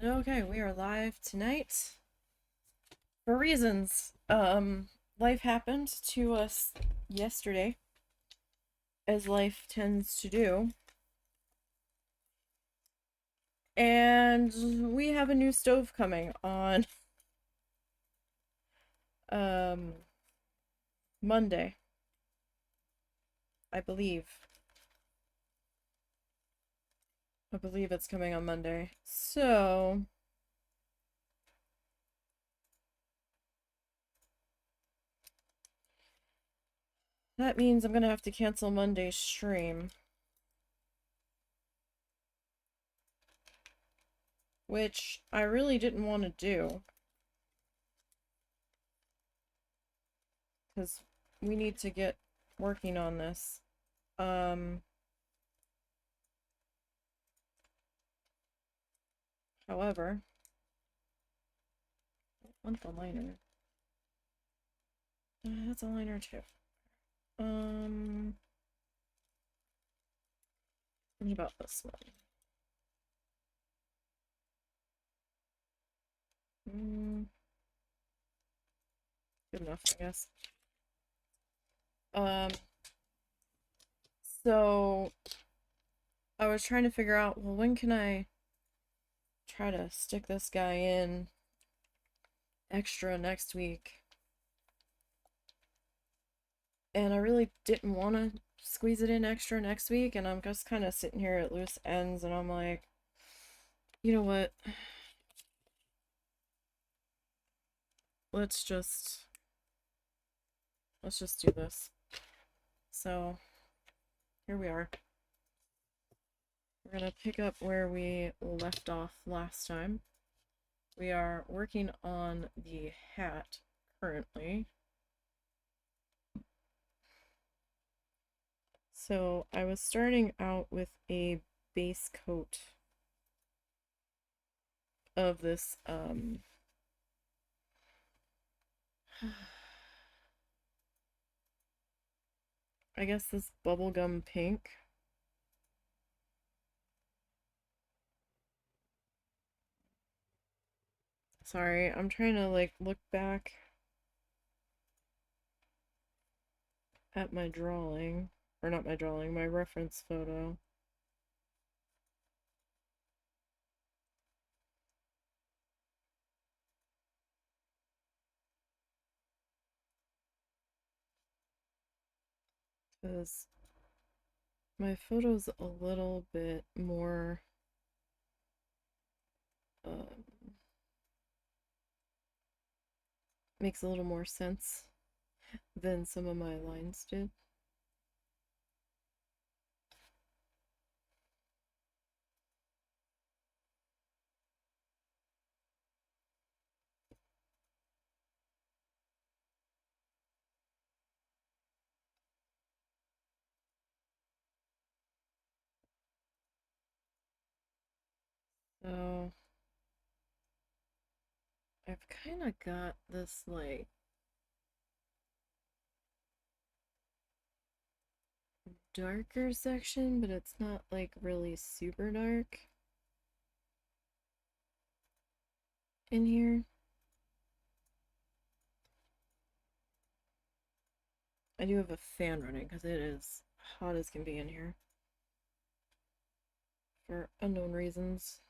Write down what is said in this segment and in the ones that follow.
Okay, we are live tonight for reasons. Life happened to us yesterday, as life tends to do, and we have a new stove coming on um Monday, I believe. I believe it's coming on Monday. So, that means I'm gonna have to cancel Monday's stream, which I really didn't want to do, because we need to get working on this. Um, However, I want the liner. That's a liner too. What about this one? Good enough, I guess. Um, so I was trying to figure out, well, when can I try to stick this guy in extra next week? And I really didn't want to squeeze it in extra next week, and I'm just kind of sitting here at loose ends, and I'm like, you know what? Let's just do this. So here we are. We're gonna pick up where we left off last time. We are working on the hat currently. So I was starting out with a base coat of this I guess this bubblegum pink. Sorry, I'm trying to like look back at my drawing, or not my drawing, my reference photo. Because my photo's a little bit more um, makes a little more sense than some of my lines did. So I've kind of got this like darker section, but it's not like really super dark in here. I do have a fan running because it is hot as can be in here for unknown reasons.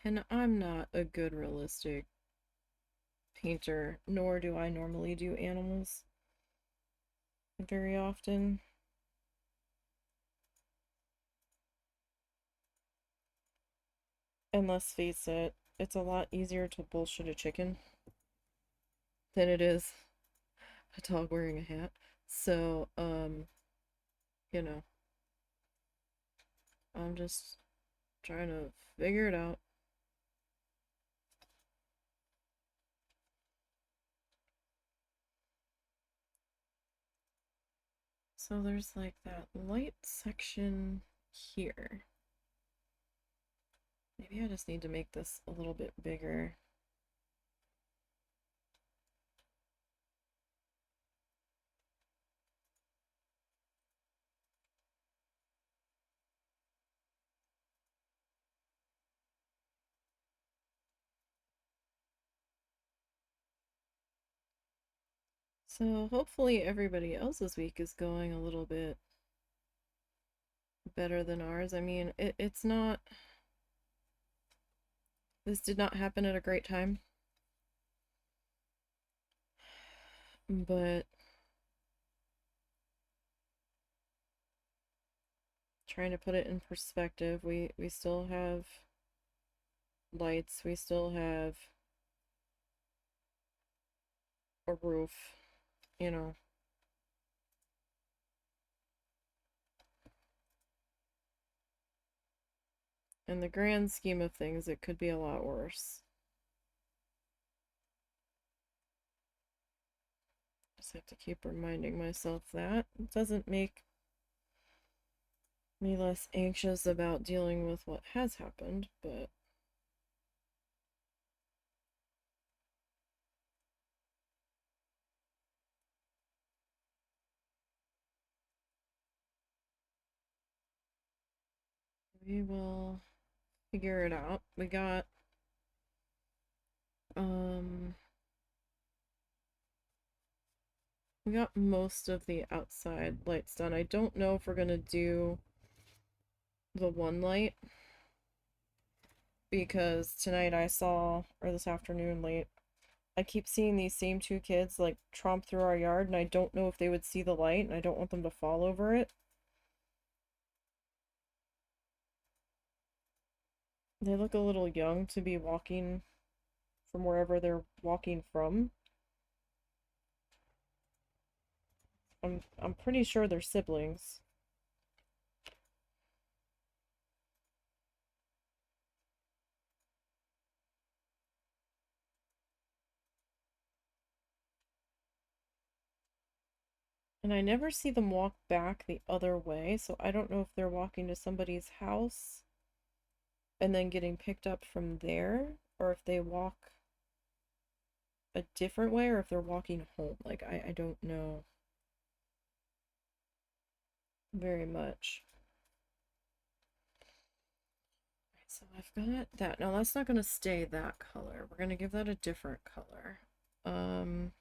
And I'm not a good realistic painter, nor do I normally do animals very often. And let's face it, it's a lot easier to bullshit a chicken than it is a dog wearing a hat. So, you know, I'm just trying to figure it out. So there's like that light section here. Maybe I just need to make this a little bit bigger. So hopefully everybody else's week is going a little bit better than ours. I mean, it's not, this did not happen at a great time, but trying to put it in perspective, we still have lights, we still have a roof, you know. In the grand scheme of things, it could be a lot worse. Just have to keep reminding myself that. It doesn't make me less anxious about dealing with what has happened, but we will figure it out. Um we got most of the outside lights done. I don't know if we're gonna do the one light because tonight I saw, or this afternoon late, I keep seeing these same two kids like tromp through our yard, and I don't know if they would see the light, and I don't want them to fall over it. They look a little young to be walking from wherever they're walking from. I'm pretty sure they're siblings. And I never see them walk back the other way, so I don't know if they're walking to somebody's house and then getting picked up from there, or if they walk a different way, or if they're walking home. Like, I don't know very much. So I've got that. Now that's not going to stay that color. We're going to give that a different color. Um,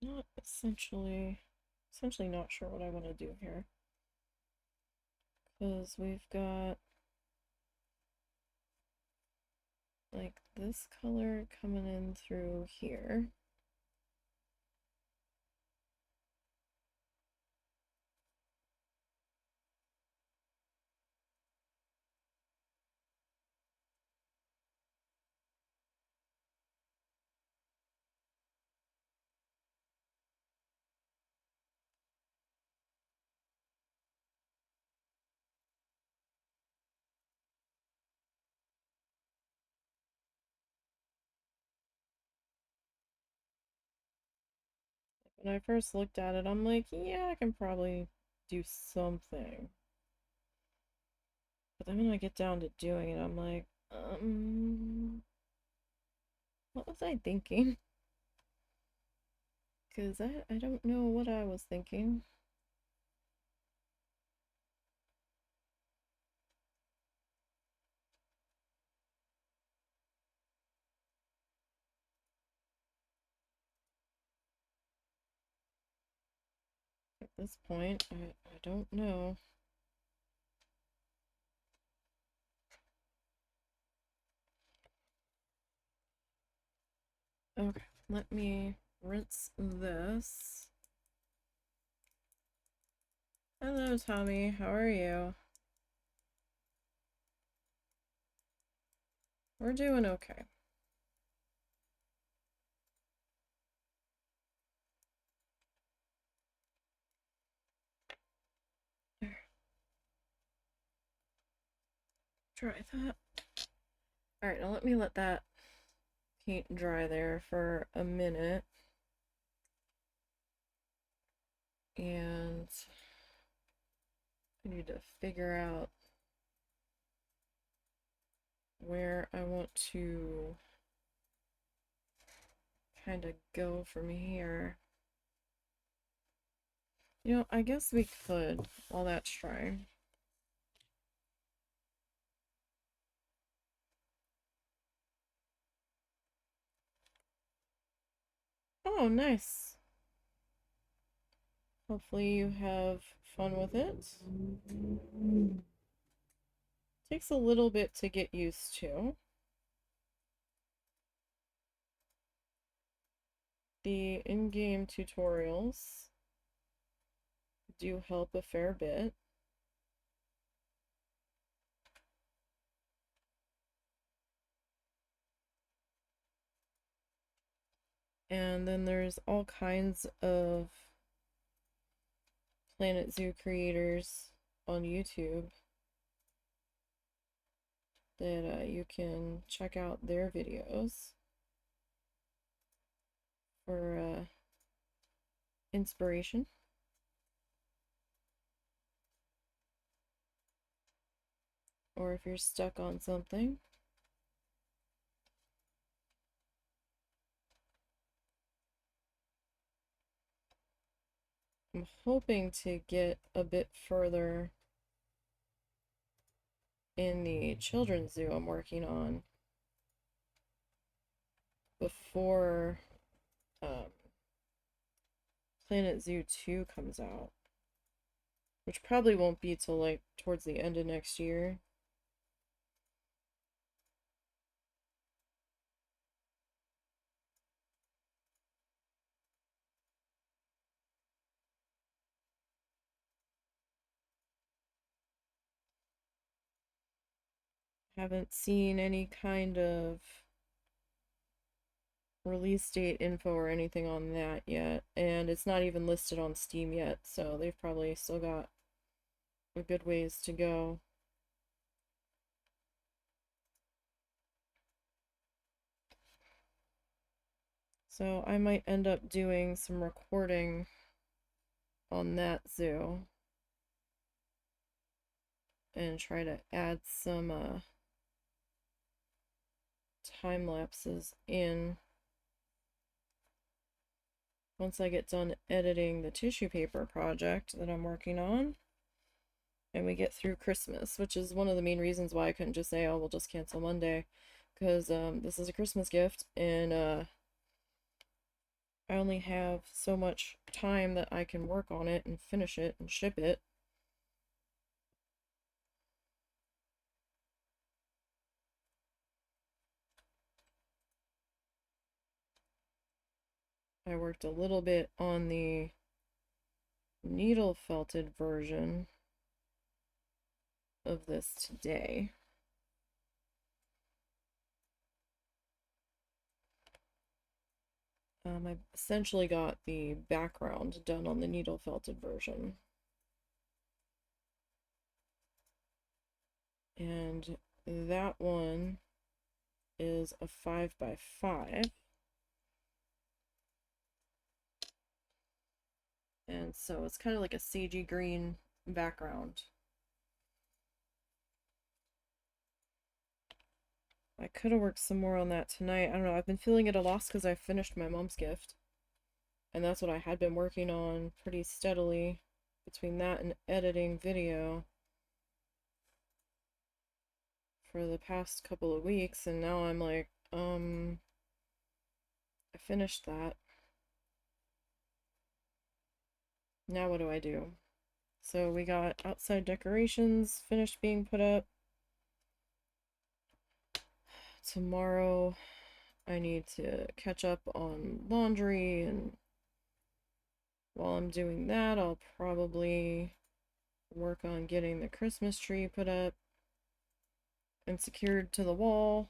not essentially not sure what I want to do here. Because we've got like this color coming in through here. When I first looked at it, I'm like, yeah, I can probably do something. But then when I get down to doing it, I'm like, what was I thinking? Because I don't know what I was thinking. At this point, I don't know. Okay, let me rinse this. Hello, Tommy. How are you? We're doing okay. There. Try that. Alright, now let me let that paint dry there for a minute. And I need to figure out where I want to kind of go from here. You know, I guess we could while that's drying. Oh, nice. Hopefully you have fun with it. Takes a little bit to get used to. The in-game tutorials do help a fair bit. And then there's all kinds of Planet Zoo creators on YouTube that you can check out their videos for inspiration. Or if you're stuck on something. I'm hoping to get a bit further in the children's zoo I'm working on before Planet Zoo 2 comes out, which probably won't be till like towards the end of next year. Haven't seen any kind of release date info or anything on that yet, and it's not even listed on Steam yet, so they've probably still got a good ways to go. So I might end up doing some recording on that zoo and try to add some time lapses in once I get done editing the tissue paper project that I'm working on and we get through Christmas, which is one of the main reasons why I couldn't just say, oh, we'll just cancel Monday, because this is a Christmas gift and I only have so much time that I can work on it and finish it and ship it. I worked a little bit on the needle felted version of this today. I essentially got the background done on the needle felted version. And that one is a 5x5. And so it's kind of like a sagey green background. I could have worked some more on that tonight. I don't know. I've been feeling at a loss because I finished my mom's gift. And that's what I had been working on pretty steadily between that and editing video for the past couple of weeks. And now I'm like, I finished that. Now what do I do? So we got outside decorations finished being put up. Tomorrow I need to catch up on laundry, and while I'm doing that, I'll probably work on getting the Christmas tree put up and secured to the wall.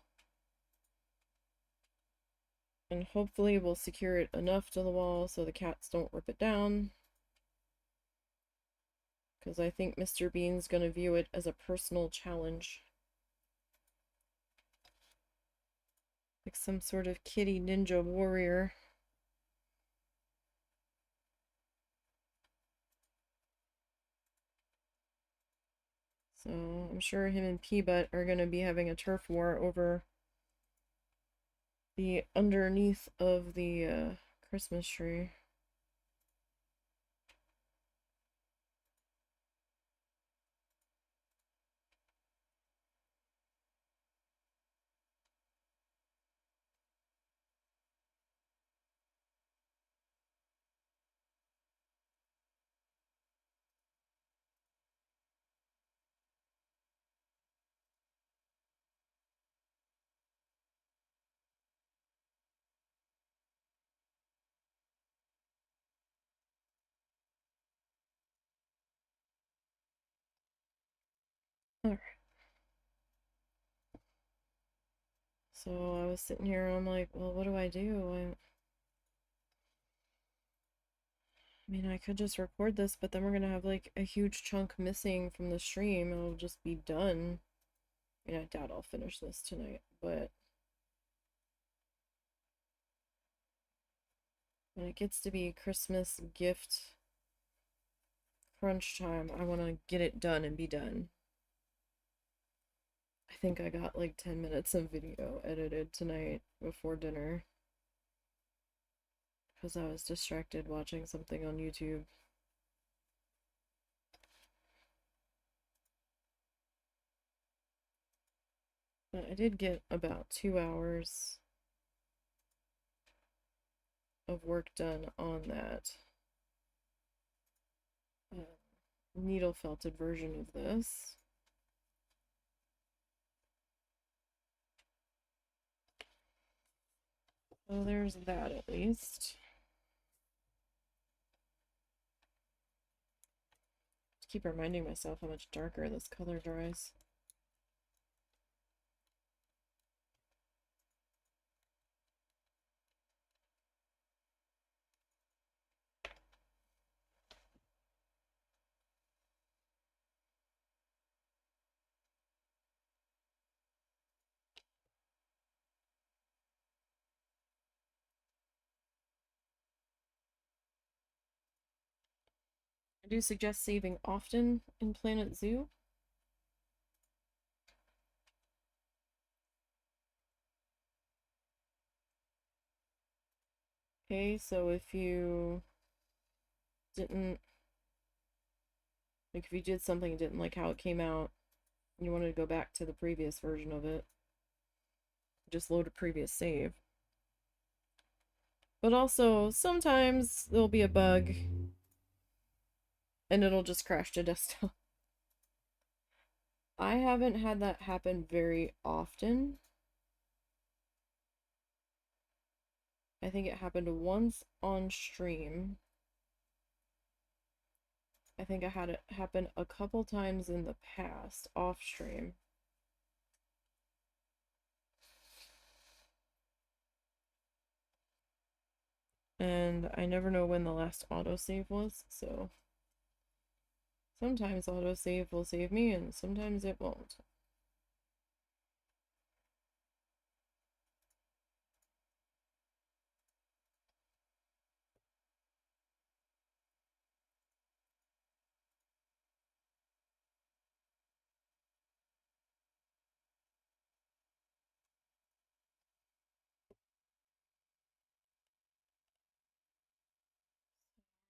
And hopefully we'll secure it enough to the wall so the cats don't rip it down. Because I think Mr. Bean's going to view it as a personal challenge. Like some sort of kitty ninja warrior. So So I'm sure him and P-Butt are going to be having a turf war over the underneath of the Christmas tree. Alright. So I was sitting here and I'm like, well, what do? I mean, I could just record this, but then we're gonna have like a huge chunk missing from the stream. It'll just be done. I mean, I doubt I'll finish this tonight, but when it gets to be Christmas gift crunch time, I want to get it done and be done. I think I got like 10 minutes of video edited tonight before dinner because I was distracted watching something on YouTube. But I did get about 2 hours of work done on that needle felted version of this. So there's that at least. Just keep reminding myself how much darker this color dries. I do suggest saving often in Planet Zoo. Okay, so if you didn't, like if you did something and didn't like how it came out, and you wanted to go back to the previous version of it, just load a previous save. But also, sometimes there'll be a bug and it'll just crash to desktop. I haven't had that happen very often. I think it happened once on stream. I think I had it happen a couple times in the past off stream. And I never know when the last autosave was, so sometimes autosave will save me and sometimes it won't.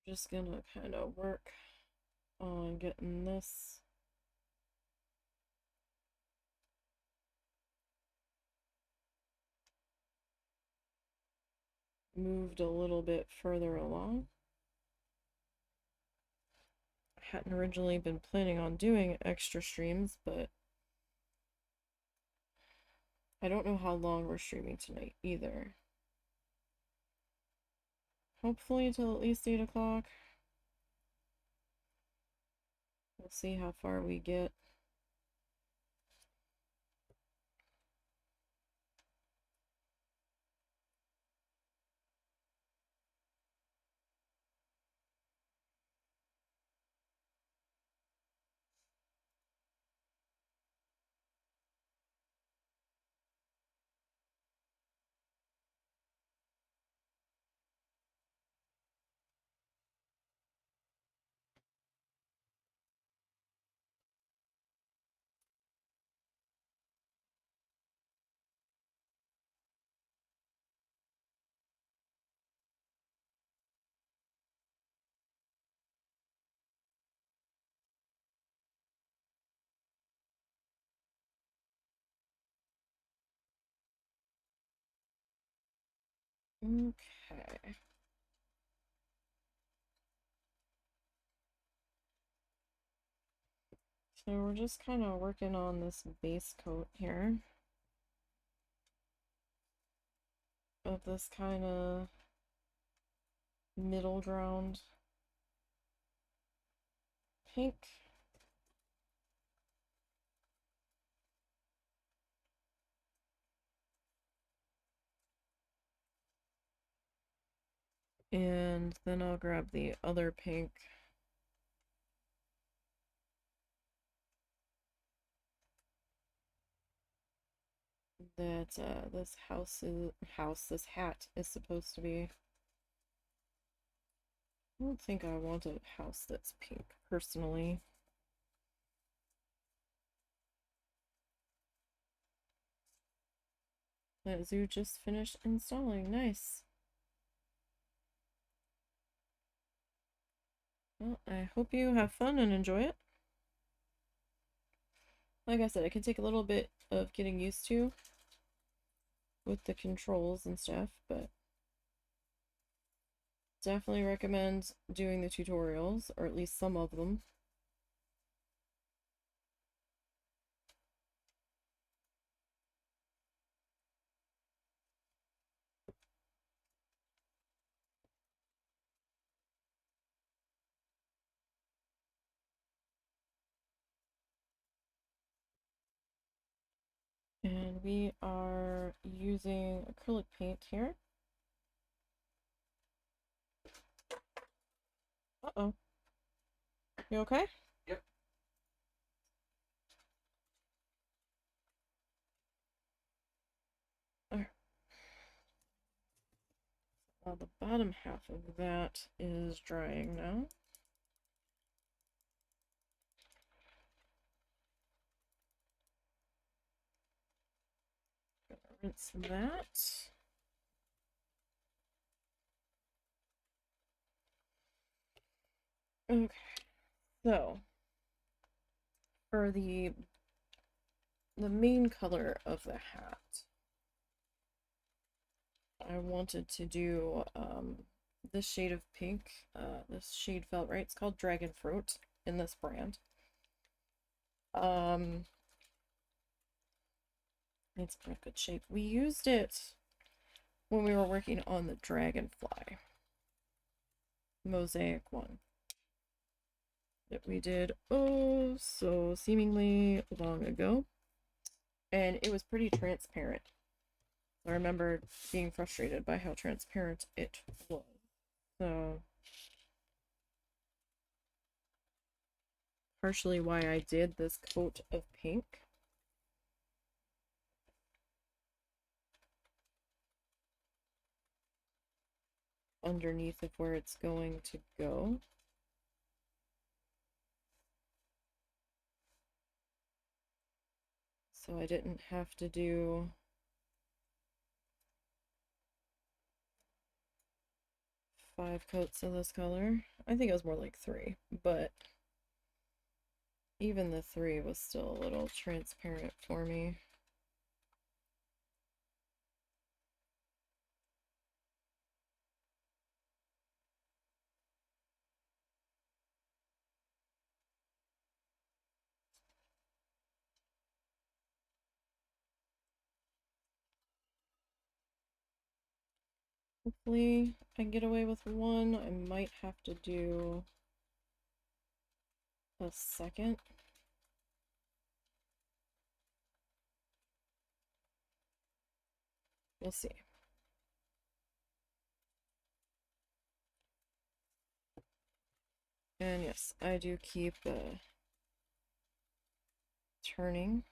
Just gonna kind of work on getting this moved a little bit further along. I hadn't originally been planning on doing extra streams, but I don't know how long we're streaming tonight either. Hopefully until at least 8 o'clock. We'll see how far we get. Okay. So we're just kind of working on this base coat here of this kind of middle ground pink. And then I'll grab the other pink. That this hat is supposed to be. I don't think I want a house that's pink, personally. That zoo just finished installing. Nice. Well, I hope you have fun and enjoy it. Like I said, it can take a little bit of getting used to with the controls and stuff, but definitely recommend doing the tutorials, or at least some of them. And we are using acrylic paint here. Uh-oh. You okay? Yep. Alright. Well, the bottom half of that is drying now. Rinse that. Okay, so for the main color of the hat, I wanted to do this shade of pink. This shade felt right. It's called Dragon Fruit in this brand. It's in a good shape. We used it when we were working on the Dragonfly mosaic one that we did oh so seemingly long ago, and it was pretty transparent. I remember being frustrated by how transparent it was. So partially why I did this coat of pink. Underneath of where it's going to go. So I didn't have to do 5 coats of this color. I think it was more like 3, but even the 3 was still a little transparent for me. Hopefully I can get away with 1. I might have to do a second. We'll see. And yes, I do keep turning.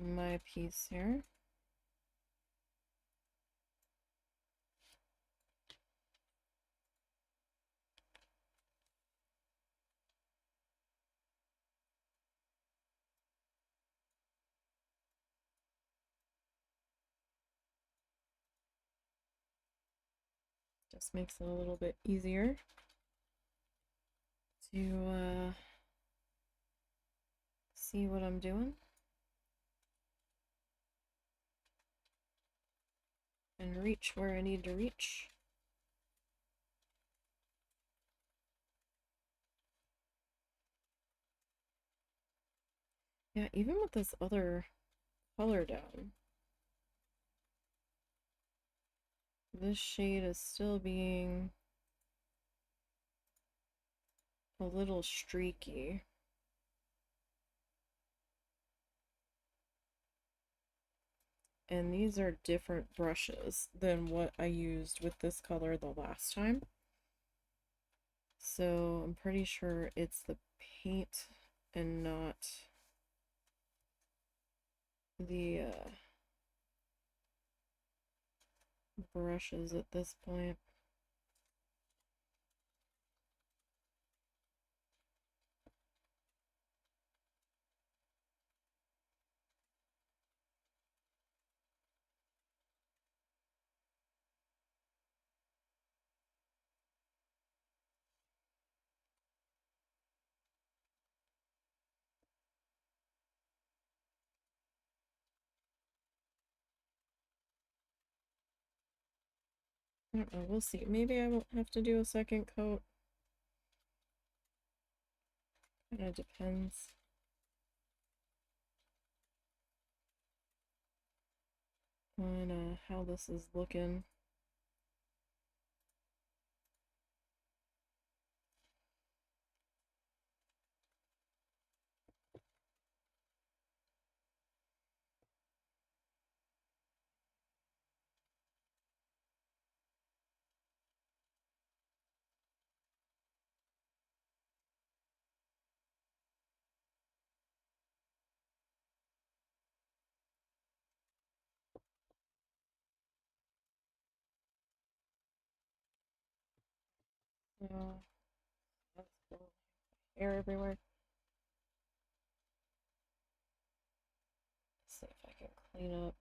My piece here. Just makes it a little bit easier to see what I'm doing and reach where I need to reach. Yeah, even with this other color down, this shade is still being a little streaky. And these are different brushes than what I used with this color the last time. So I'm pretty sure it's the paint and not the brushes at this point. I don't know, we'll see. Maybe I won't have to do a second coat. Kinda depends. On how this is looking. Oh, that's cool. Air everywhere. See if I can clean up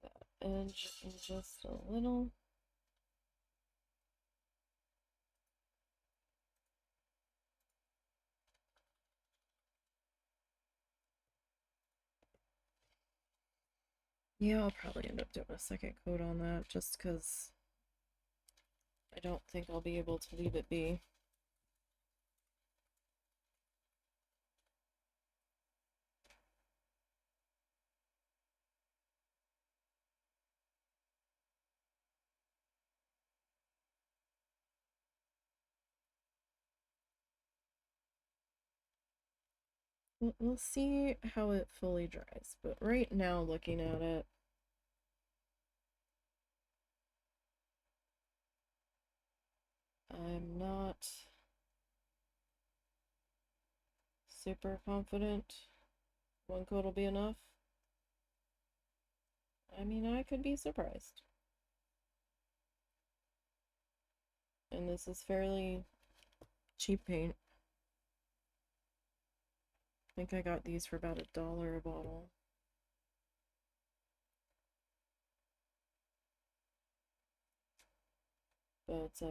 that edge just a little. Yeah, I'll probably end up doing a second coat on that just because I don't think I'll be able to leave it be. We'll see how it fully dries, but right now looking at it, I'm not super confident one coat will be enough. I mean, I could be surprised. And this is fairly cheap paint. I think I got these for about $1 a bottle. But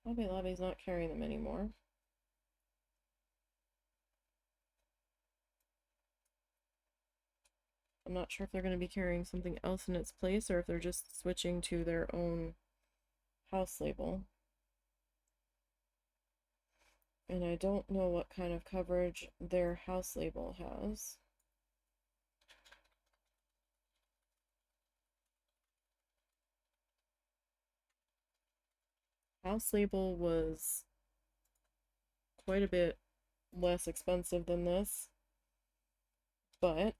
Hobby Lobby's not carrying them anymore. I'm not sure if they're going to be carrying something else in its place or if they're just switching to their own house label. And I don't know what kind of coverage their house label has. House label was quite a bit less expensive than this, but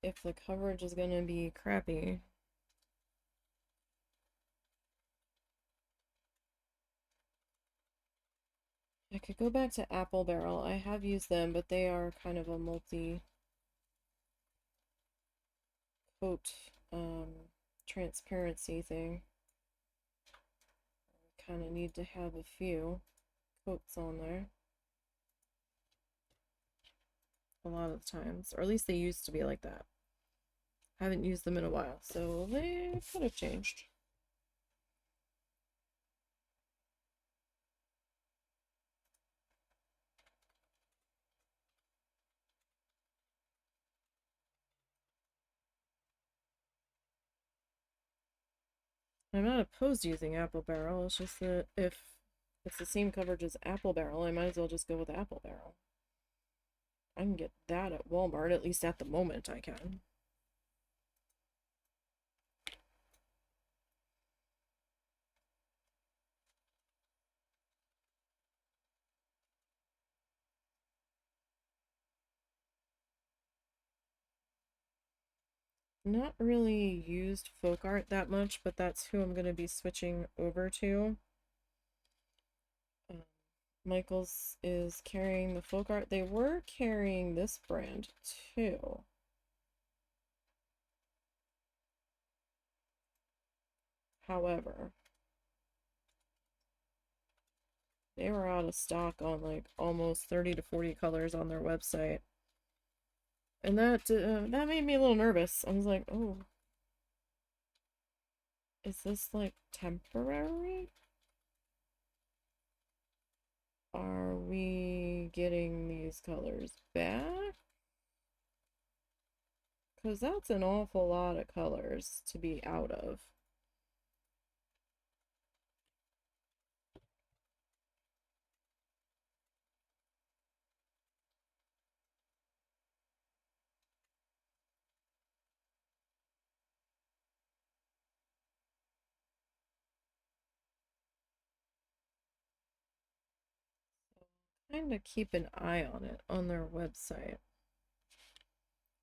if the coverage is going to be crappy, I could go back to Apple Barrel. I have used them, but they are kind of a multi-coat transparency thing. Kind of need to have a few coats on there a lot of times, or at least they used to be like that. I haven't used them in a while, so they could have changed. I'm not opposed to using apple barrel, it's just that if it's the same coverage as apple barrel, I might as well just go with apple barrel. I can get that at Walmart, at least at the moment I can. Not really used folk art that much, but that's who I'm going to be switching over to. Michaels is carrying the folk art. They were carrying this brand too. However, they were out of stock on like almost 30 to 40 colors on their website. And that made me a little nervous. I was like, oh, is this like temporary? Are we getting these colors back? Because that's an awful lot of colors to be out of. Kind of keep an eye on it on their website.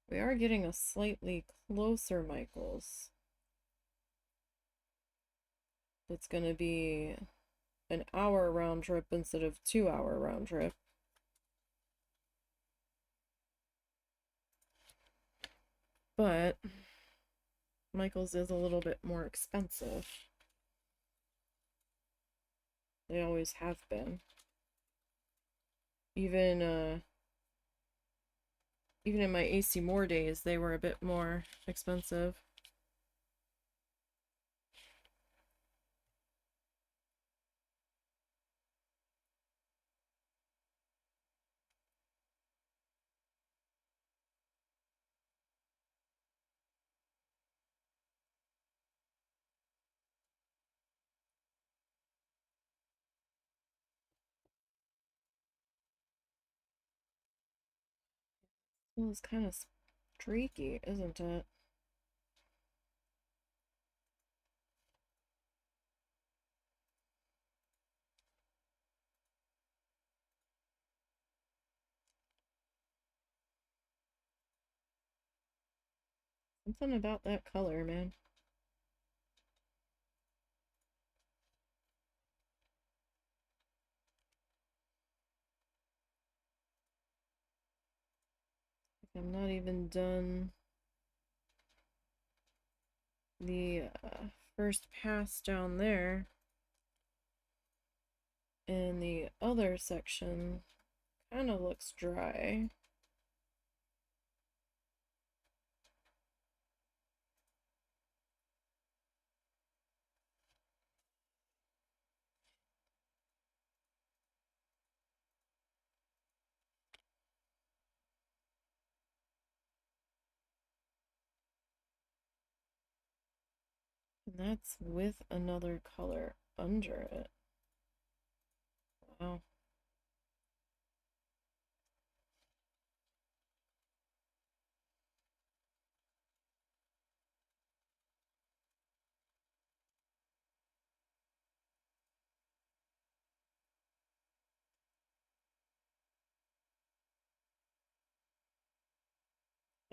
We are getting a slightly closer Michaels. It's going to be an hour round trip instead of 2-hour round trip. But Michaels is a little bit more expensive. They always have been. Even in my AC Moore days, they were a bit more expensive. Well, it's kind of streaky, isn't it? Something about that color, man. I'm not even done the first pass down there. And the other section kind of looks dry. And that's with another color under it. Wow.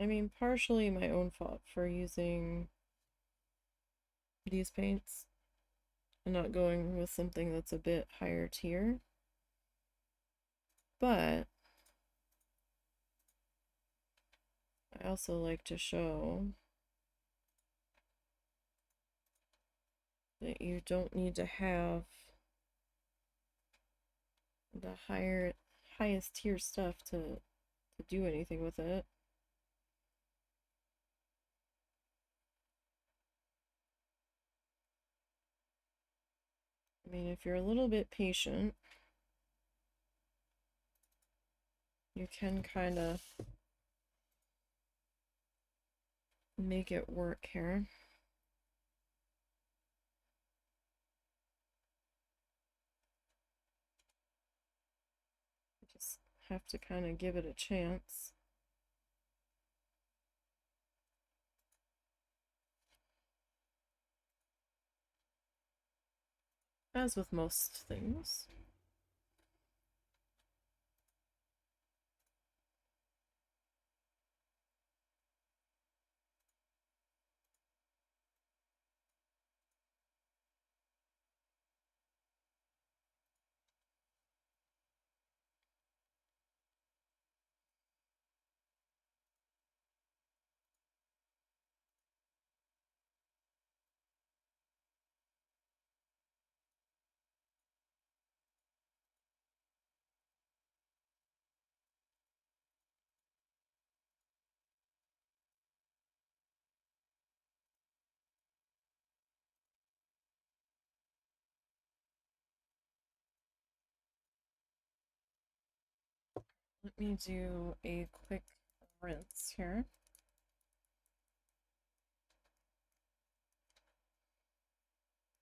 I mean, partially my own fault for using these paints and not going with something that's a bit higher tier. But I also like to show that you don't need to have the highest tier stuff to do anything with it. I mean, if you're a little bit patient, you can kind of make it work here. have to kind of give it a chance. As with most things. Let me do a quick rinse here.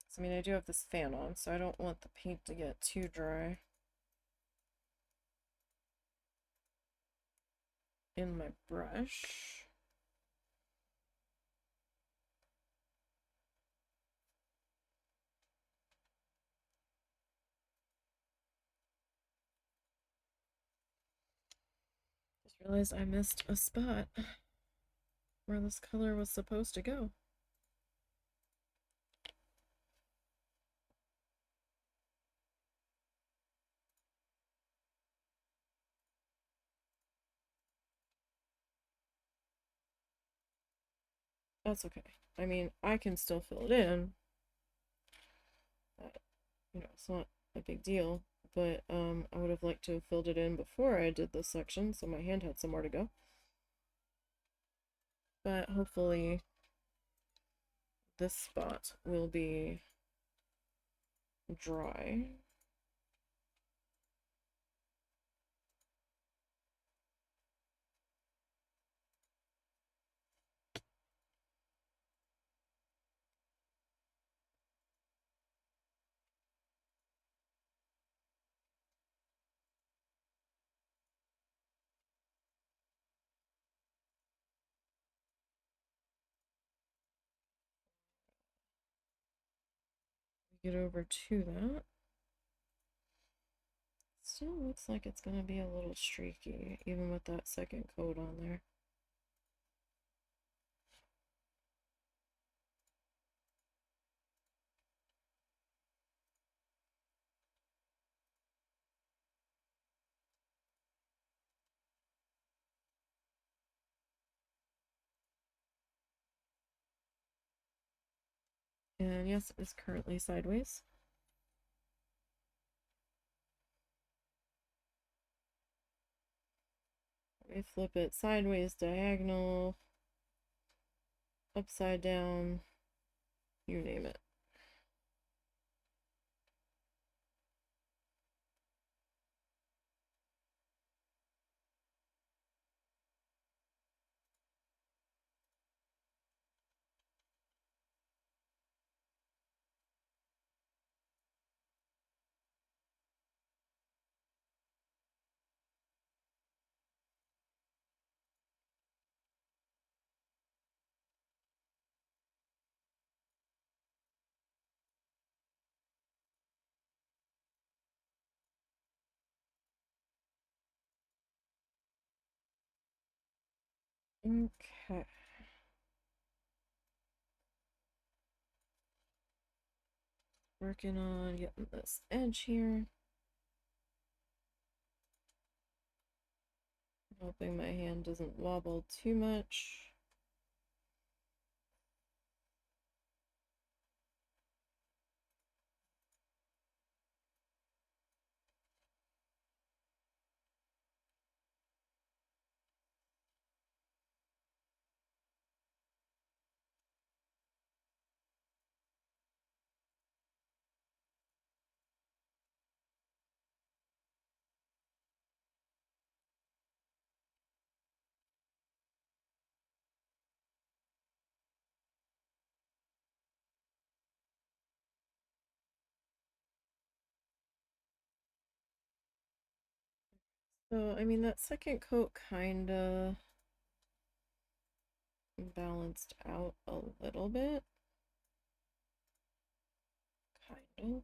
So, I mean, I do have this fan on, so I don't want the paint to get too dry in my brush. Just realized I missed a spot where this color was supposed to go. That's okay. I mean, I can still fill it in. It's not a big deal. But I would have liked to have filled it in before I did this section, so my hand had somewhere to go. But hopefully this spot will be dry. Get over to that. Still looks like it's going to be a little streaky, even with that second coat on there. And yes, it is currently sideways. We flip it sideways, diagonal, upside down, you name it. Okay. Working on getting this edge here. Hoping my hand doesn't wobble too much. So, I mean, that second coat kinda balanced out a little bit. Kind of.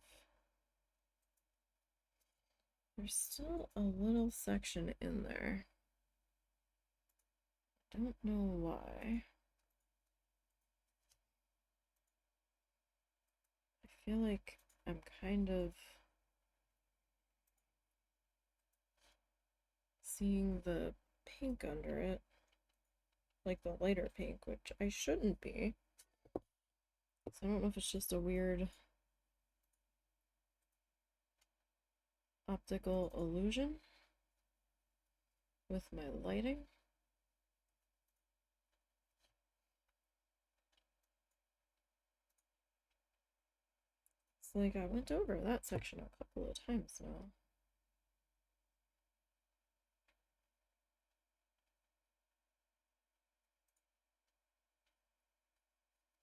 There's still a little section in there. Don't know why. I feel like I'm kind of seeing the pink under it, like the lighter pink, which I shouldn't be. So I don't know if it's just a weird optical illusion with my lighting. It's like I went over that section a couple of times now.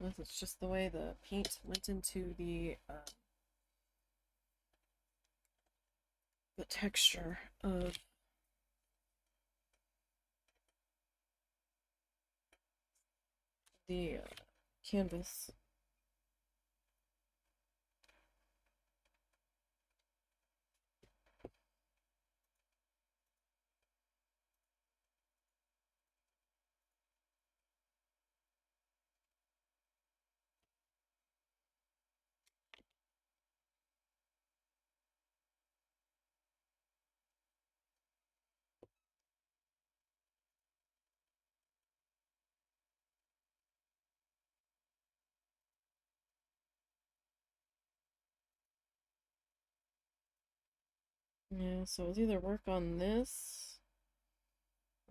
Unless it's just the way the paint went into the texture of the canvas. Yeah, so it's either work on this,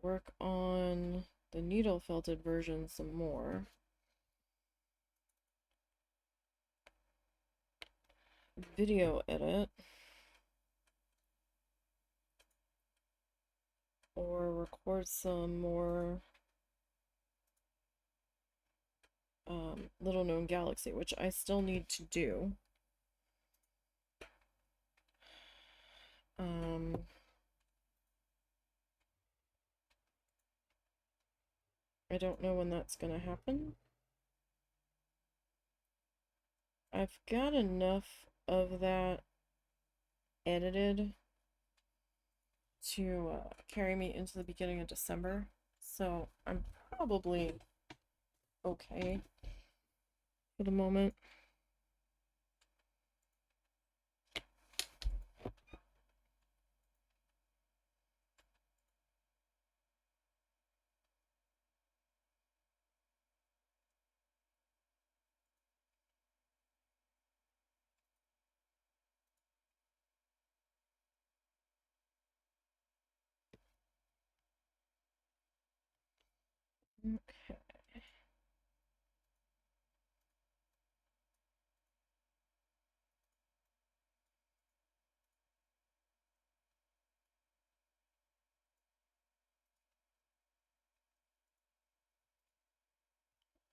work on the needle felted version some more, video edit, or record some more Little Known Galaxy, which I still need to do. I don't know when that's gonna happen. I've got enough of that edited to carry me into the beginning of December, so I'm probably okay for the moment. Okay.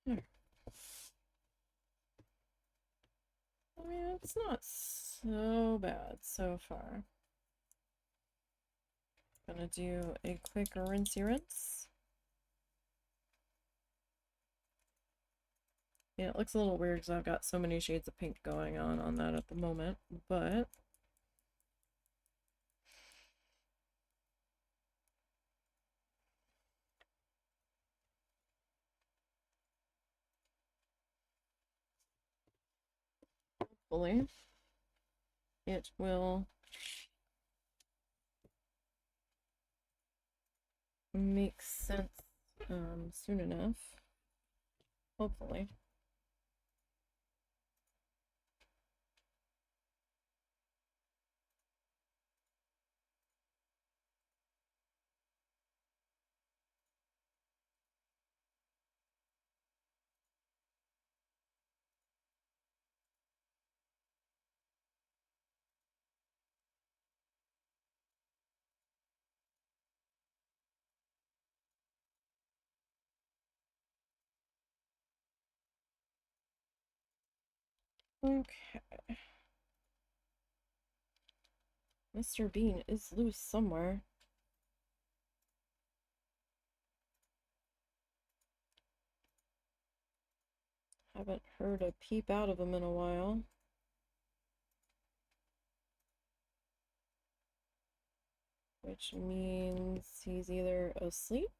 There. I mean, it's not so bad so far. Gonna do a quick rinsey rinse. Yeah, it looks a little weird because I've got so many shades of pink going on that at the moment, but hopefully it will make sense soon enough. Hopefully. Okay. Mr. Bean is loose somewhere. Haven't heard a peep out of him in a while. Which means he's either asleep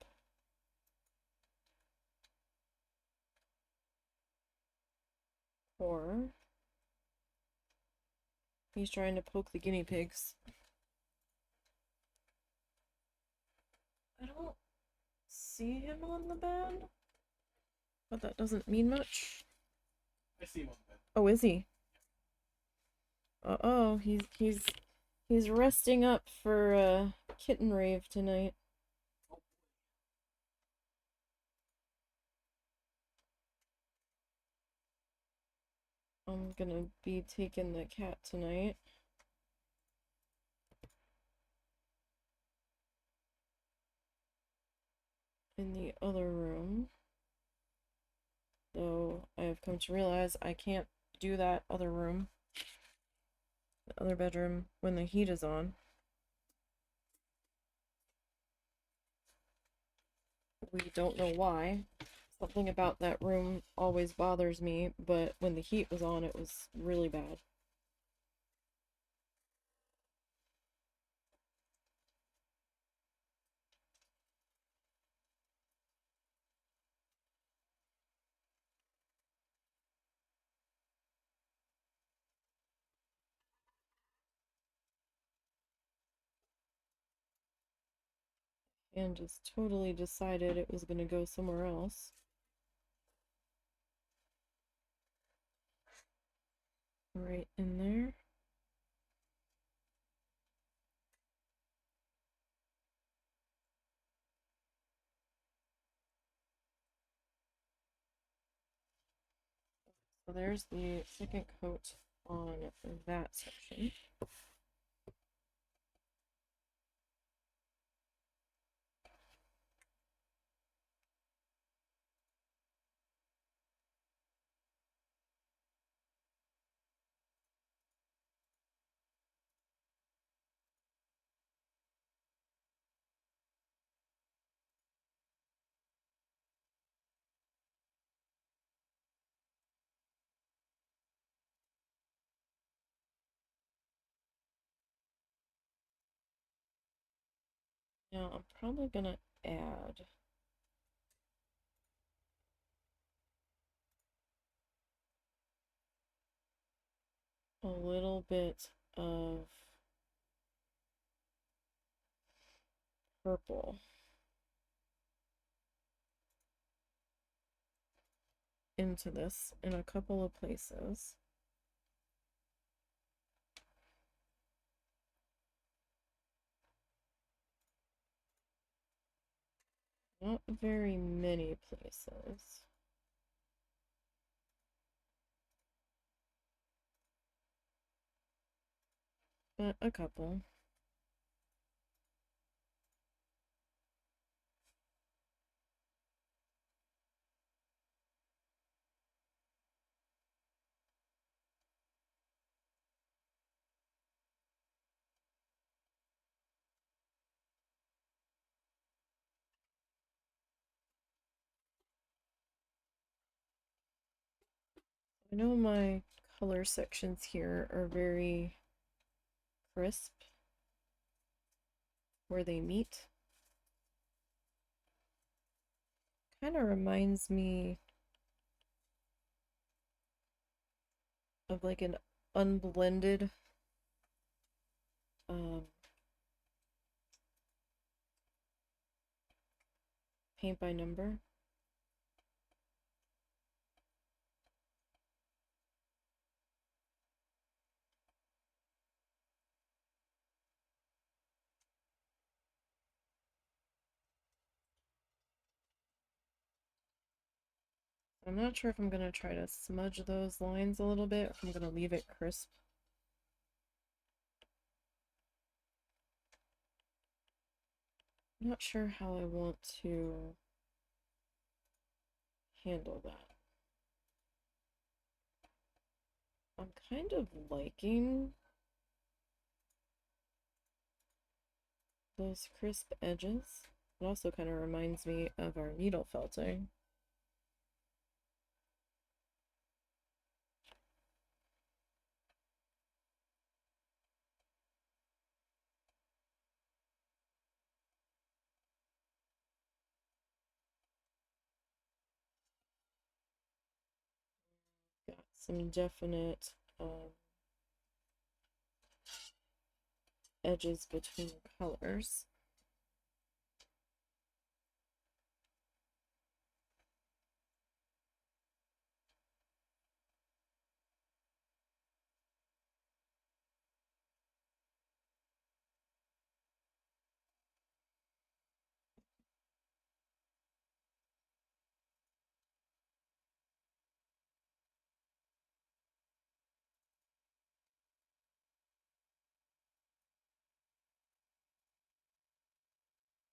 or he's trying to poke the guinea pigs. I don't see him on the bed, but that doesn't mean much. I see him on the bed. Oh, is he? Uh-oh, he's resting up for kitten rave tonight. I'm gonna be taking the cat tonight. In the other room. Though I have come to realize I can't do that other room. The other bedroom when the heat is on. We don't know why. Something about that room always bothers me, but when the heat was on, it was really bad. And just totally decided it was gonna go somewhere else. Right in there. So there's the second coat on that section. Now I'm probably gonna add a little bit of purple into this in a couple of places. Not very many places. But a couple. I know my color sections here are very crisp where they meet. Kind of reminds me of like an unblended paint by number. I'm not sure if I'm going to try to smudge those lines a little bit or if I'm going to leave it crisp. I'm not sure how I want to handle that. I'm kind of liking those crisp edges. It also kind of reminds me of our needle felting. some definite edges between colors.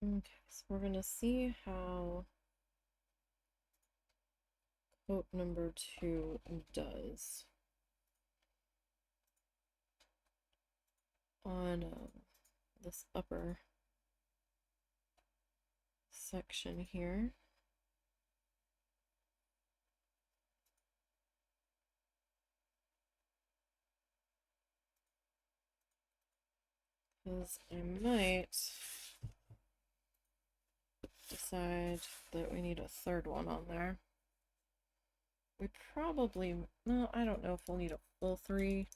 Okay, so we're gonna see how coat number 2 does on this upper section here. Because I might decide that we need a third one on there. We probably, no, I don't know if we'll need a full 3.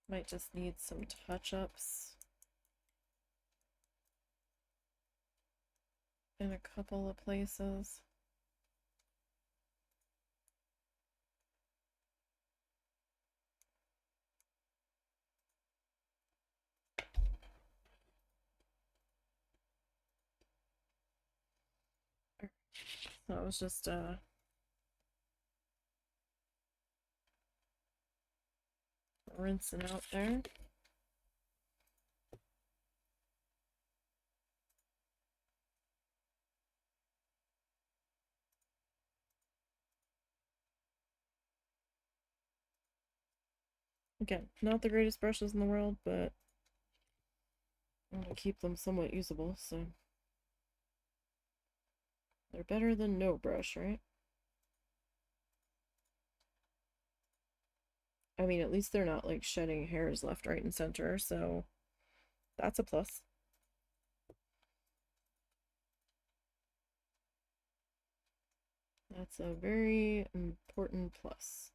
Might just need some touch-ups in a couple of places. So it was just rinsing out there. Again, not the greatest brushes in the world, but I want to keep them somewhat usable, so they're better than no brush, right? I mean, at least they're not like shedding hairs left, right, and center, so that's a plus. That's a very important plus.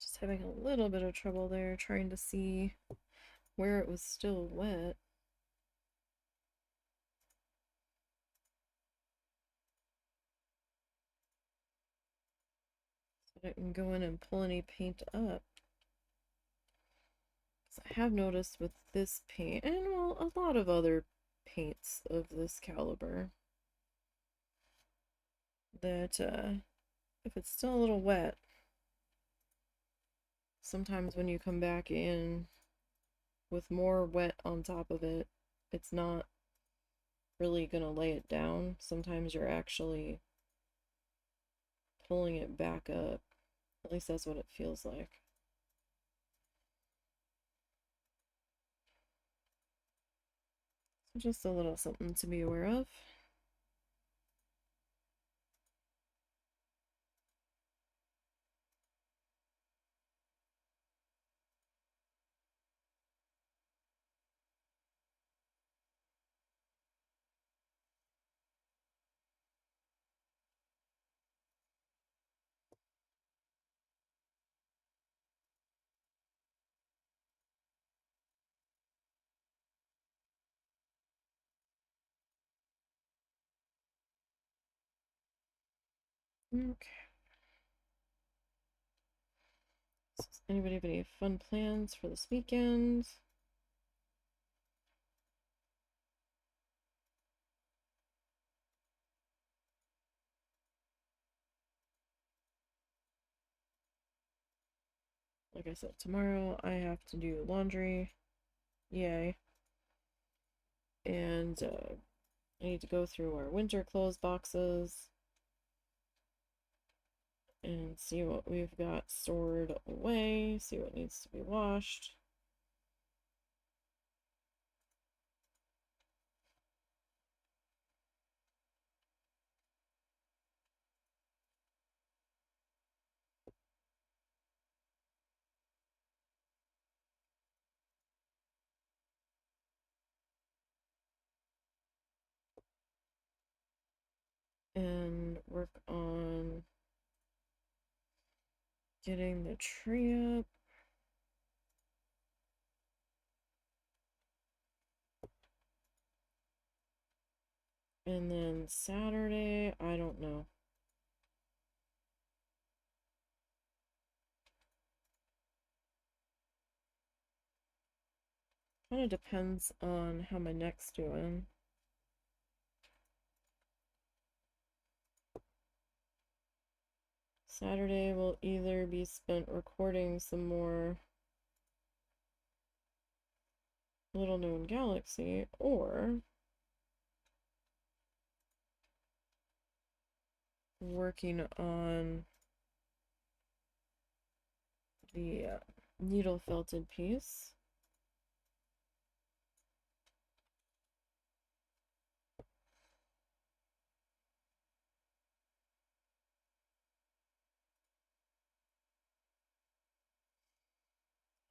Just having a little bit of trouble there trying to see where it was still wet. So I didn't go in and pull any paint up. So I have noticed with this paint, and well, a lot of other paints of this caliber, that if it's still a little wet, sometimes when you come back in with more wet on top of it, it's not really gonna lay it down. Sometimes you're actually pulling it back up. At least that's what it feels like. So just a little something to be aware of. Okay. So does anybody have any fun plans for this weekend? Like I said, tomorrow I have to do laundry. Yay. And I need to go through our winter clothes boxes. and see what we've got stored away, see what needs to be washed. And work on getting the tree up. And then Saturday, I don't know. Kind of depends on how my neck's doing. Saturday will either be spent recording some more Little Known Galaxy or working on the needle felted piece.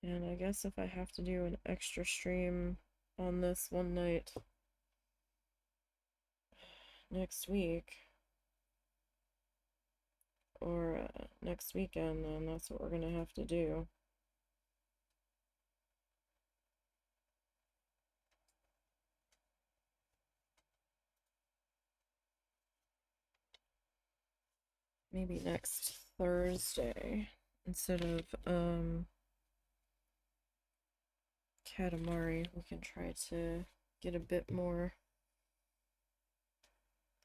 And I guess if I have to do an extra stream on this one night next week or next weekend, then that's what we're gonna have to do. Maybe next Thursday instead of Katamari, we can try to get a bit more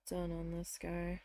done on this guy.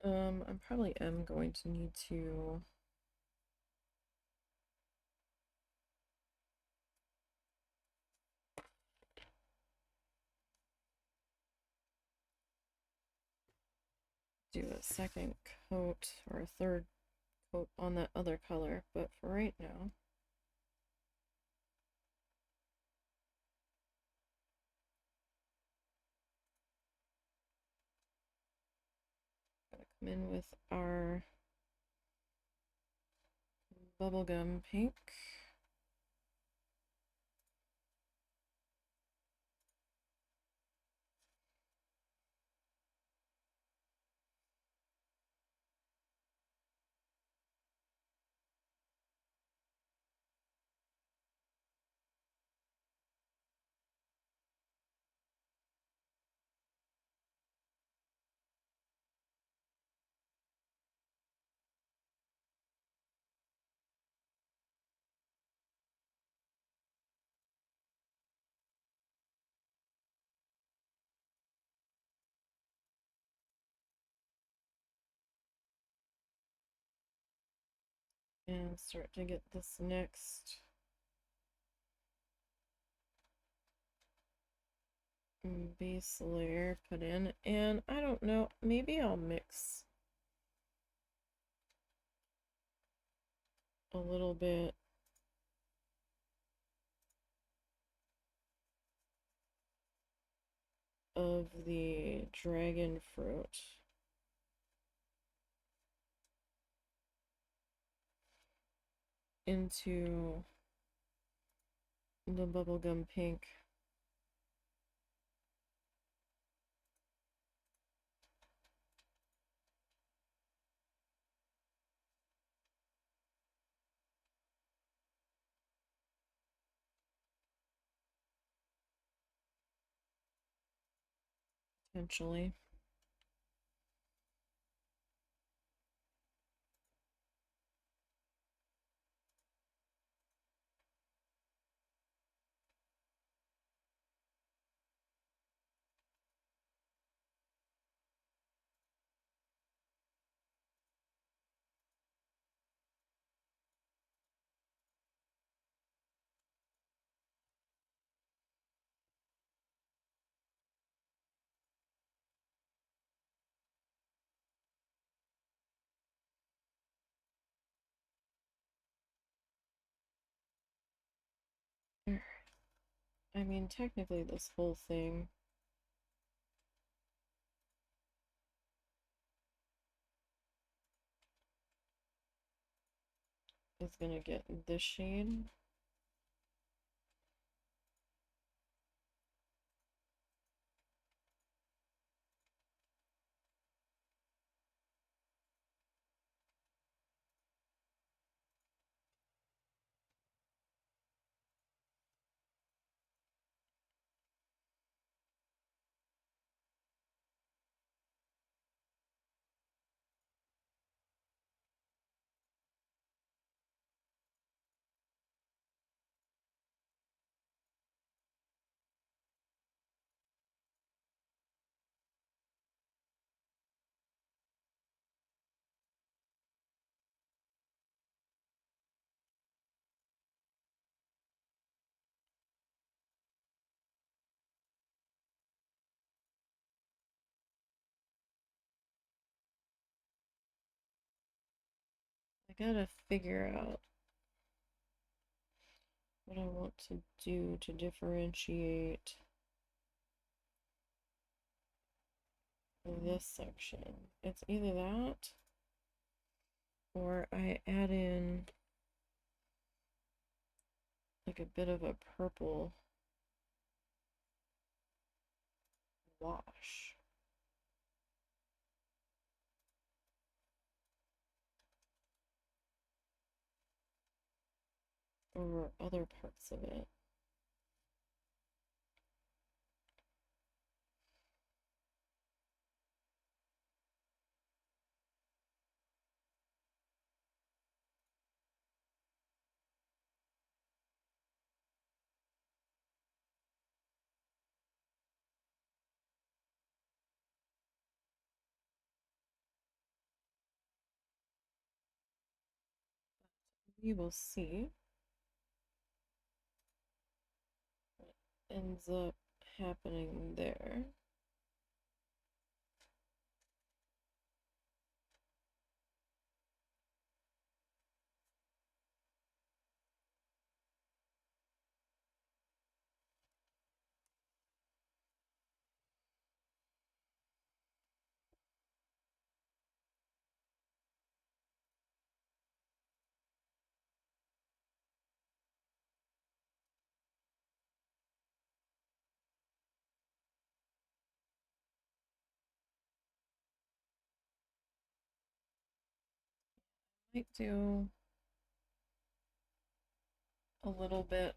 I probably am going to need to do a second coat or a third coat on that other color, but for right now, I'm gonna come in with our bubblegum pink. and start to get this next base layer put in. And I don't know, maybe I'll mix a little bit of the dragon fruit into the bubblegum pink. Potentially. I mean, technically this whole thing is gonna get this shade. I gotta figure out what I want to do to differentiate this section. It's either that or I add in like a bit of a purple wash over other parts of it. We will see what ends up happening there. Might do a little bit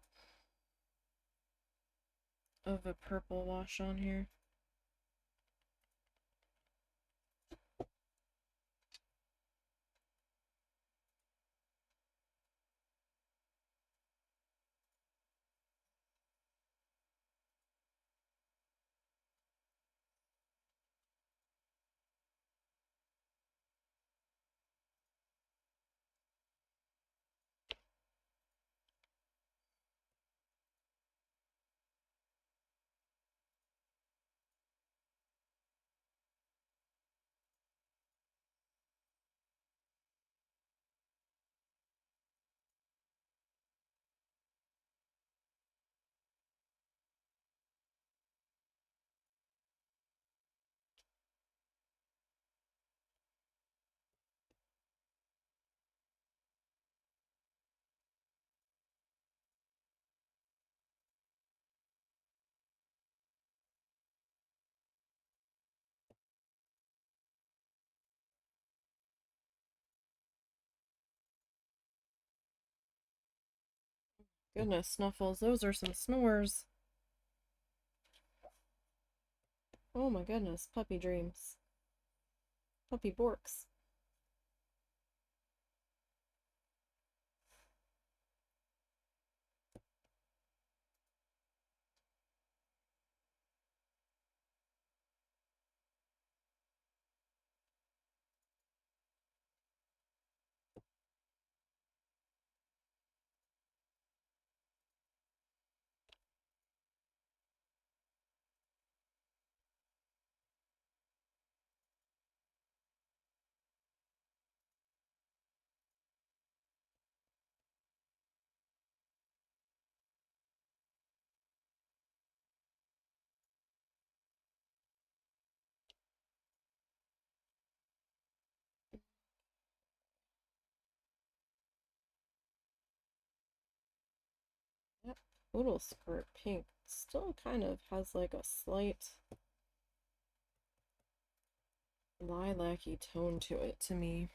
of a purple wash on here. Goodness, Snuffles, those are some snores. Oh my goodness, puppy dreams. Puppy borks. That poodle skirt pink still kind of has like a slight lilac-y tone to it to me.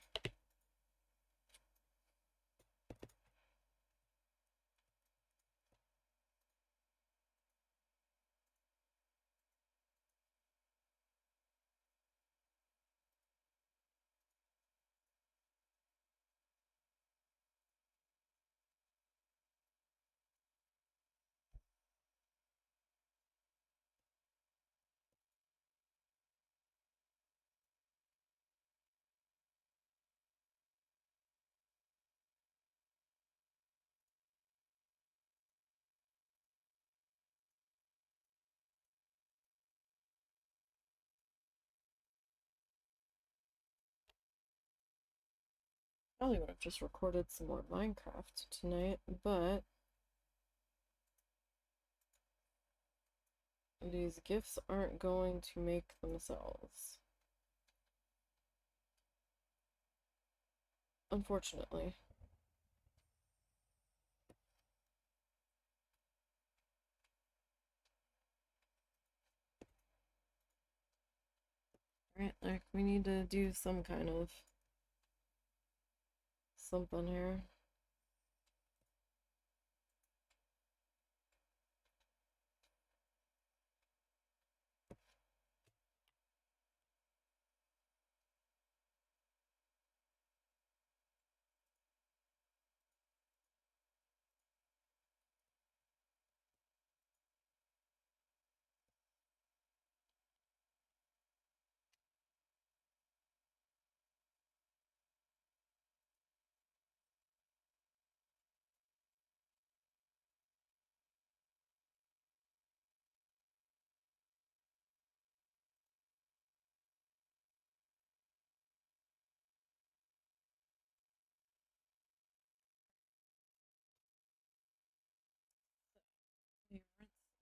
Probably would have just recorded some more Minecraft tonight, but these gifts aren't going to make themselves. Unfortunately. Right, like we need to do some kind of something here.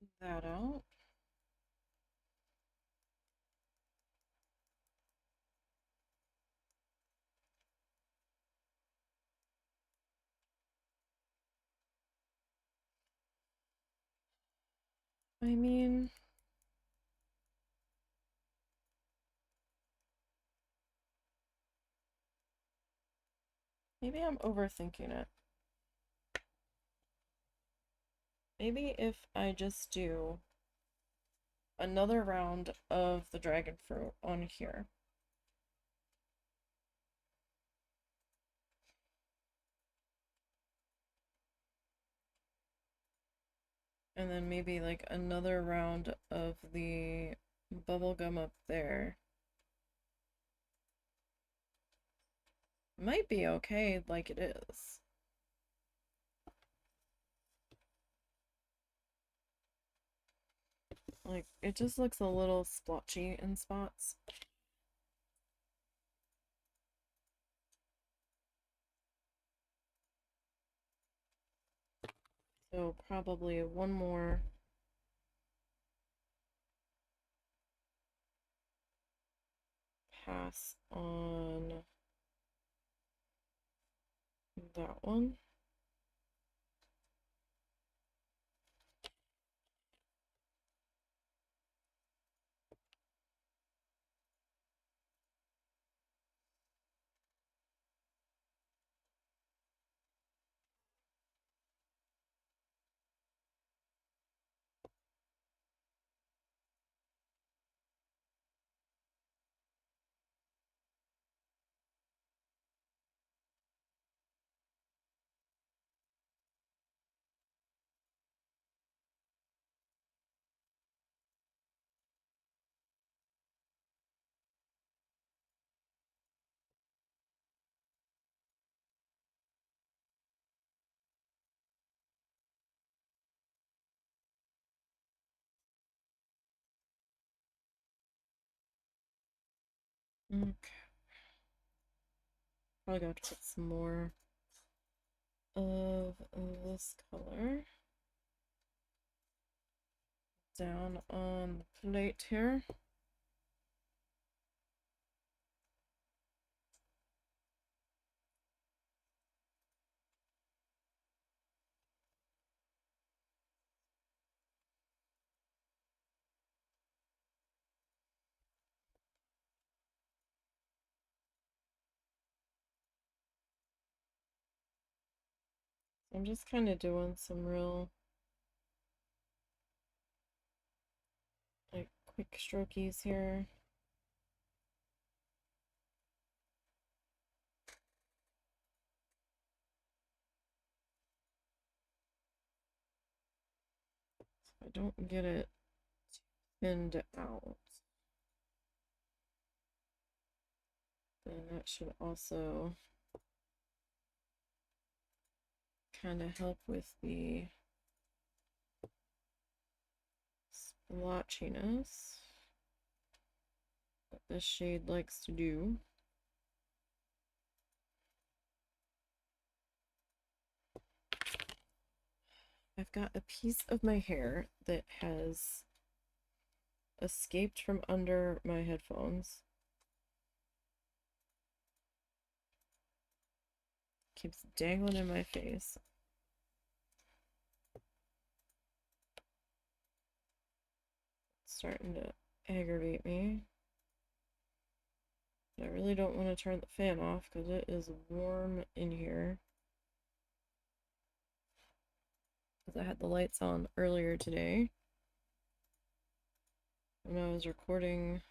Rinse that out. I mean, maybe I'm overthinking it. Maybe if I just do another round of the dragon fruit on here. And then maybe like another round of the bubblegum up there. Might be okay like it is. Like, it just looks a little splotchy in spots. So probably one more pass on that one. Okay. Probably got to put some more of this color down on the plate here. I'm just kind of doing some real like quick strokies here. So I don't get it thinned out. Then that should also kind of help with the splotchiness that this shade likes to do. I've got a piece of my hair that has escaped from under my headphones. Keeps dangling in my face. It's starting to aggravate me. But I really don't want to turn the fan off because it is warm in here. Because I had the lights on earlier today when I was recording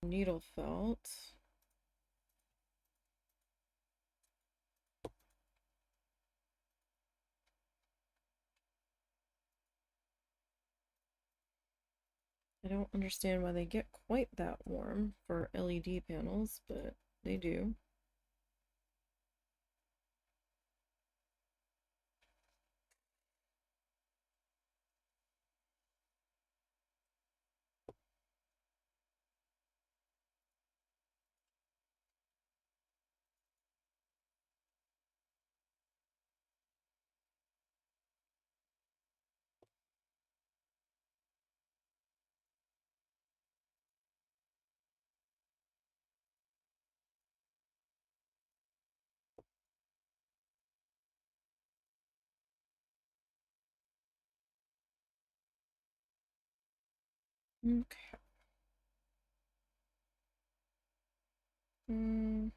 needle felt. I don't understand why they get quite that warm for LED panels, but they do. Okay. Don't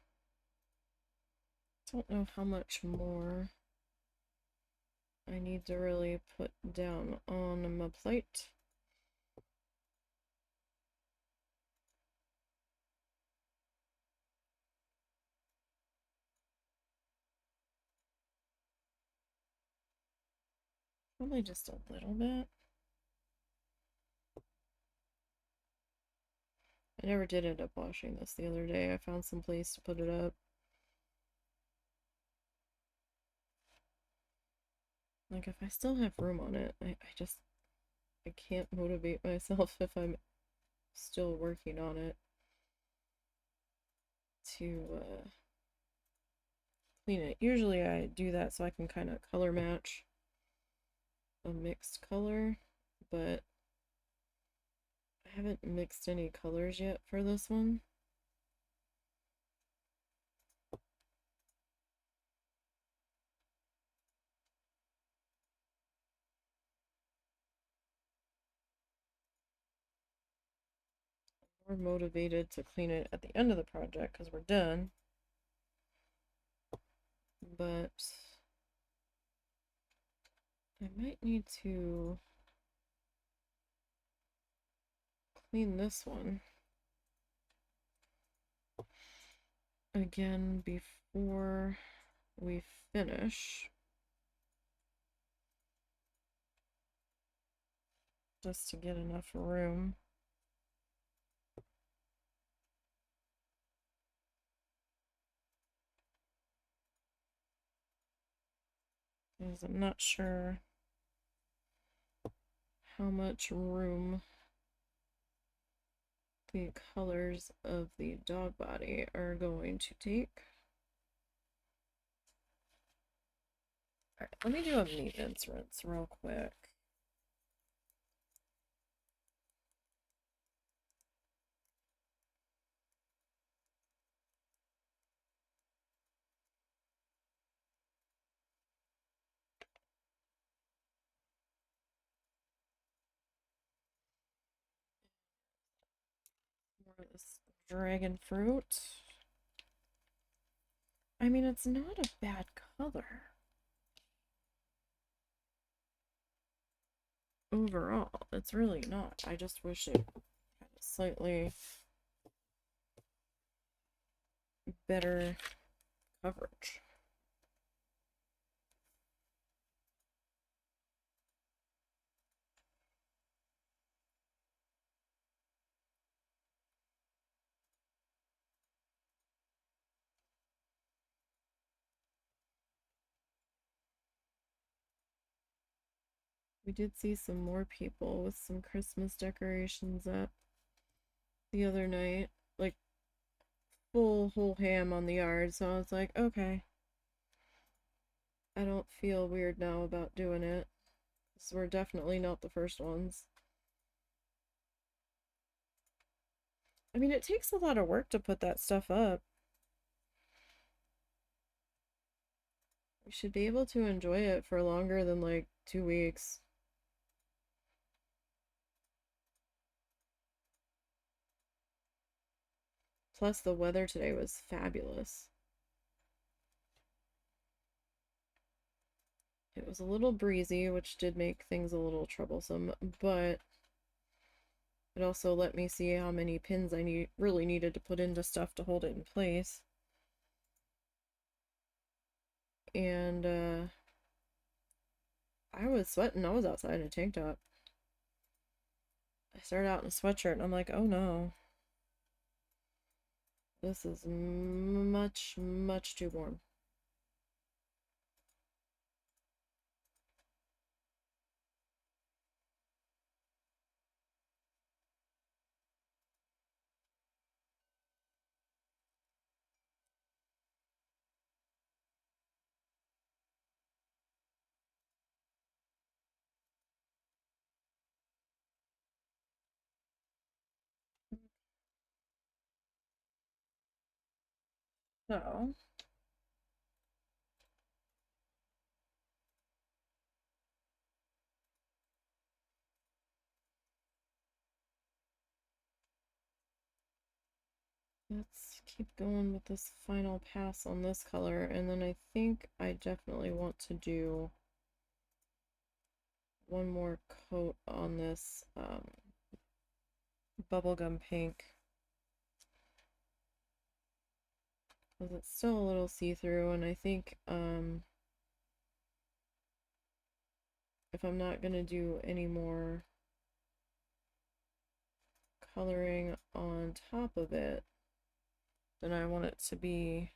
know how much more I need to really put down on my plate. Probably just a little bit. I never did end up washing this the other day. I found some place to put it up. Like, if I still have room on it, I can't motivate myself if I'm still working on it to clean it. Usually I do that so I can kind of color match a mixed color, but I haven't mixed any colors yet for this one. We're motivated to clean it at the end of the project because we're done. But I might need to clean this one again before we finish. Just to get enough room. Because I'm not sure how much room the colors of the dog body are going to take. Alright, let me do a maintenance rinse real quick. More of this dragon fruit. I mean, it's not a bad color overall. It's really not. I just wish it had a slightly better coverage. We did see some more people with some Christmas decorations up the other night, like full whole ham on the yard, so I was like, okay. I don't feel weird now about doing it, because we're definitely not the first ones. I mean, it takes a lot of work to put that stuff up. We should be able to enjoy it for longer than like 2 weeks. Plus, the weather today was fabulous. It was a little breezy, which did make things a little troublesome, but it also let me see how many pins I really needed to put into stuff to hold it in place. And I was sweating. I was outside in a tank top. I started out in a sweatshirt and I'm like, oh no. This is much, much too warm. So, let's keep going with this final pass on this color, and then I think I definitely want to do one more coat on this bubblegum pink. Because it's still a little see-through, and I think if I'm not going to do any more coloring on top of it, then I want it to be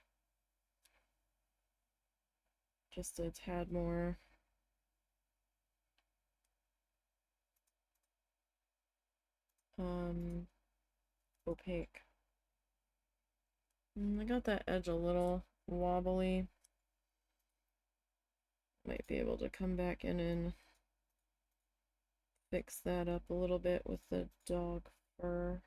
just a tad more opaque. I got that edge a little wobbly. Might be able to come back in and fix that up a little bit with the dog fur.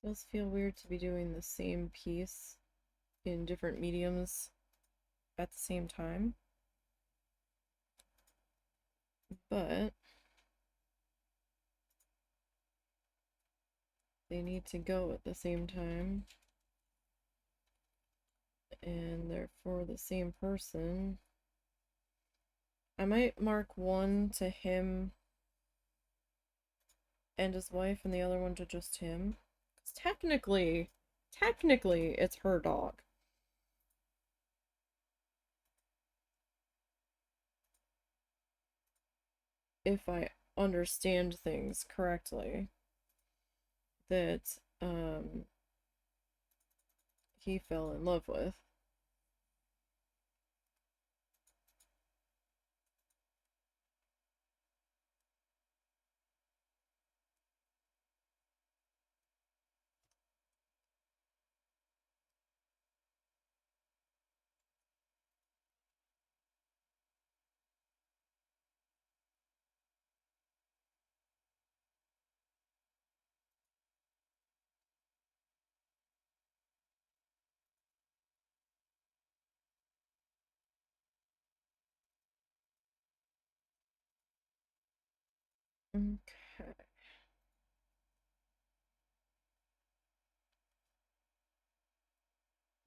It does feel weird to be doing the same piece in different mediums at the same time, but they need to go at the same time, and they're for the same person. I might mark one to him and his wife and the other one to just him. 'Cause technically, it's her dog. If I understand things correctly, that he fell in love with. Okay.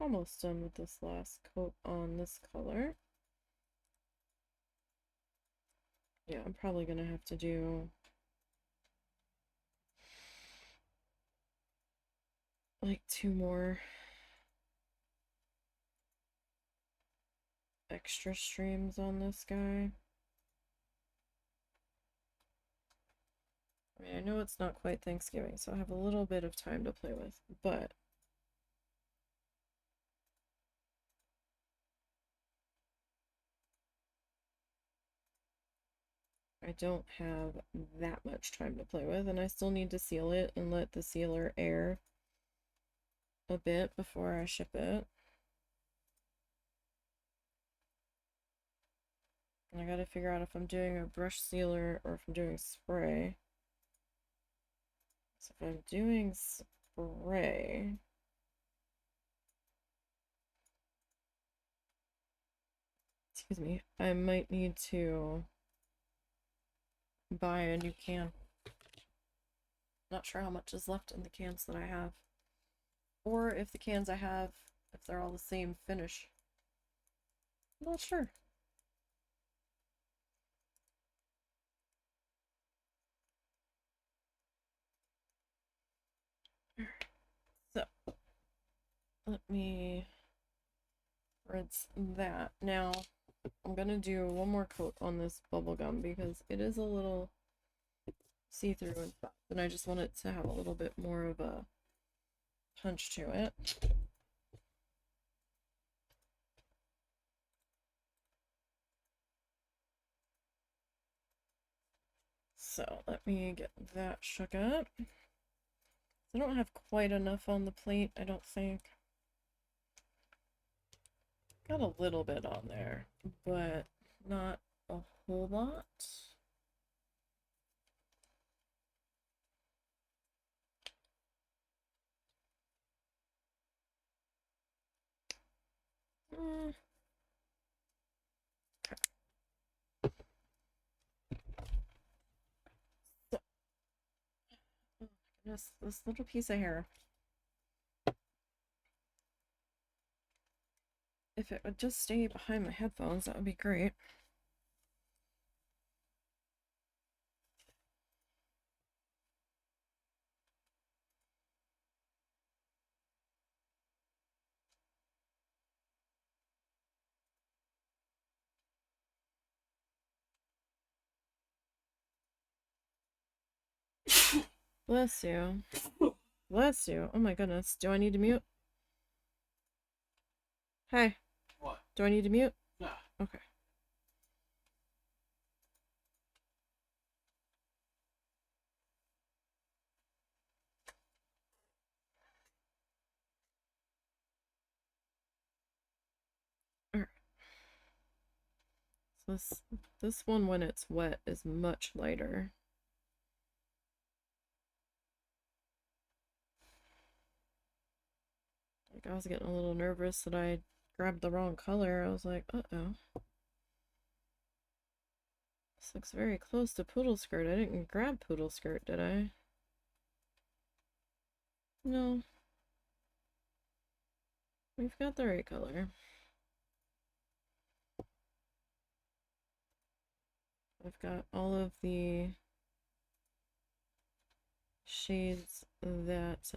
Almost done with this last coat on this color. Yeah, I'm probably gonna have to do like 2 more extra streams on this guy. I mean, I know it's not quite Thanksgiving, so I have a little bit of time to play with, but I don't have that much time to play with, and I still need to seal it and let the sealer air a bit before I ship it. And I gotta figure out if I'm doing a brush sealer or if I'm doing spray. So if I'm doing spray, excuse me, I might need to buy a new can. Not sure how much is left in the cans that I have. Or if the cans I have, if they're all the same finish. I'm not sure. So, let me rinse that. Now, I'm gonna do one more coat on this bubble gum because it is a little see-through and stuff, and I just want it to have a little bit more of a punch to it. So let me get that shook up. I don't have quite enough on the plate, I don't think. Got a little bit on there, but not a whole lot. Okay. So, oh goodness, this little piece of hair. If it would just stay behind my headphones, that would be great. Bless you. Bless you. Oh my goodness. Do I need to mute? Hey. What? Do I need to mute? Nah. Okay. Alright. So this one, when it's wet, is much lighter. Like, I was getting a little nervous that I grabbed the wrong color. I was like, uh-oh. This looks very close to poodle skirt. I didn't grab poodle skirt, did I? No. We've got the right color. I've got all of the shades that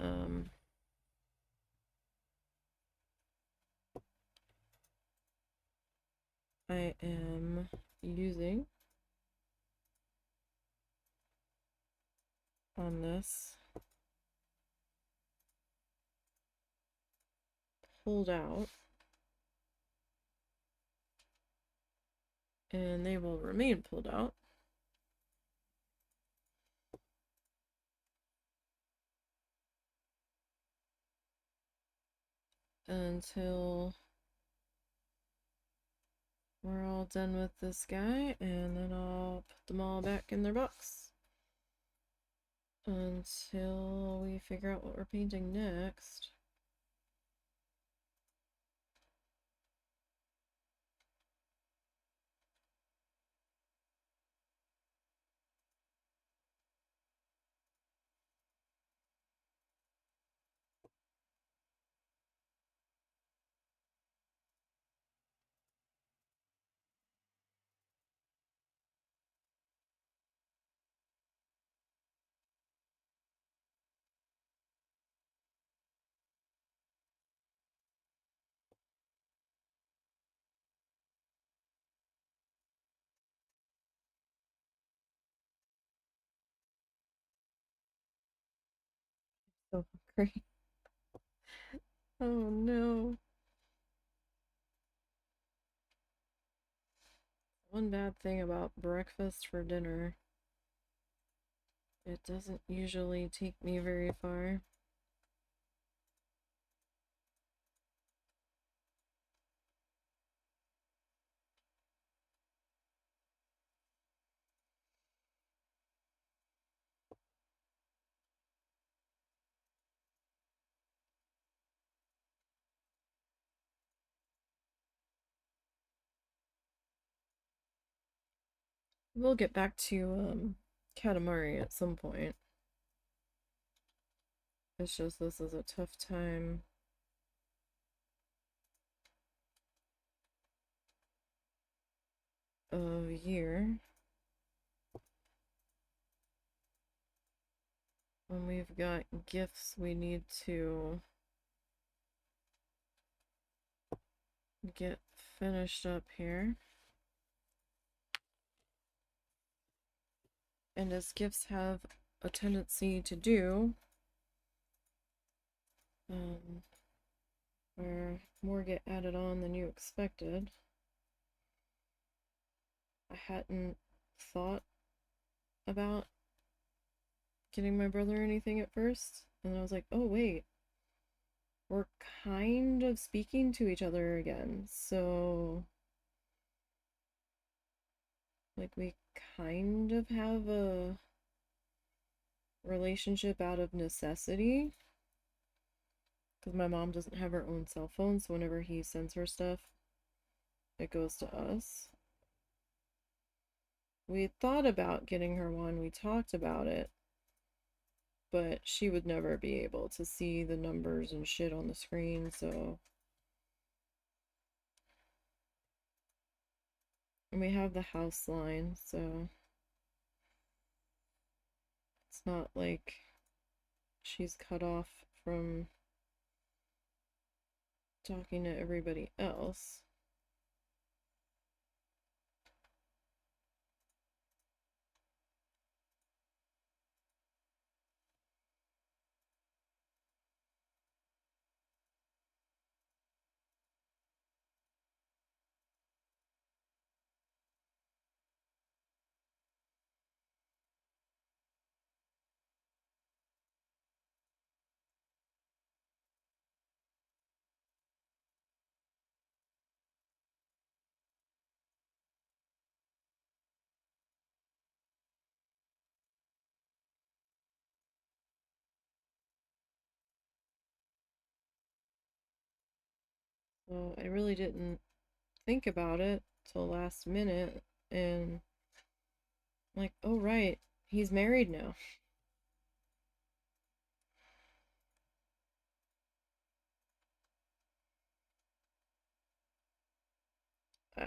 I am using on this pulled out, and they will remain pulled out until we're all done with this guy, and then I'll put them all back in their box until we figure out what we're painting next. So great. Oh no. One bad thing about breakfast for dinner, it doesn't usually take me very far. We'll get back to Katamari at some point. It's just this is a tough time of year when we've got gifts we need to get finished up here. And as gifts have a tendency to do, where more get added on than you expected. I hadn't thought about getting my brother anything at first, and then I was like, oh wait, we're kind of speaking to each other again, so like we kind of have a relationship out of necessity, because my mom doesn't have her own cell phone, so whenever he sends her stuff, it goes to us. We had thought about getting her one, we talked about it, but she would never be able to see the numbers and shit on the screen, so. And we have the house line, so it's not like she's cut off from talking to everybody else. So I really didn't think about it till last minute, and I'm like, oh right, he's married now.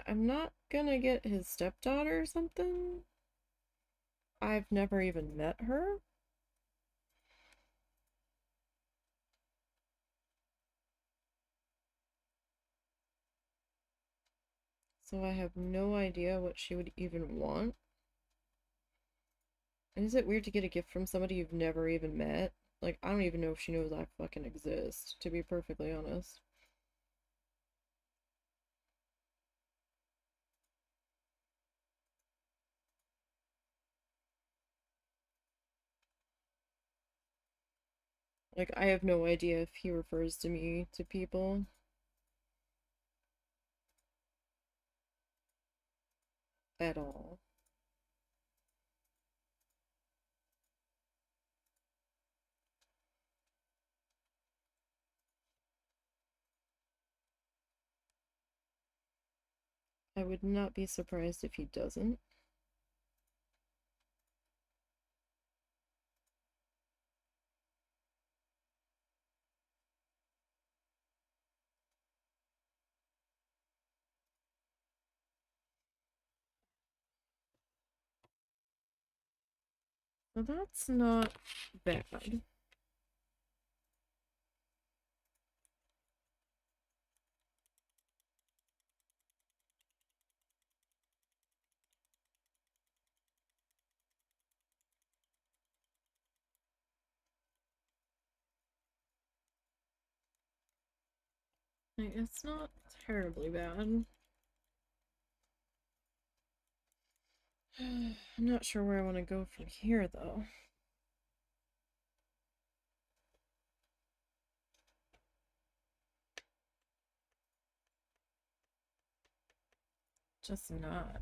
I'm not gonna get his stepdaughter or something. I've never even met her. So I have no idea what she would even want. And is it weird to get a gift from somebody you've never even met? Like, I don't even know if she knows I fucking exist, to be perfectly honest. Like, I have no idea if he refers to me to people. At all. I would not be surprised if he doesn't. Well, that's not bad. Like, it's not terribly bad. I'm not sure where I want to go from here, though. Just not.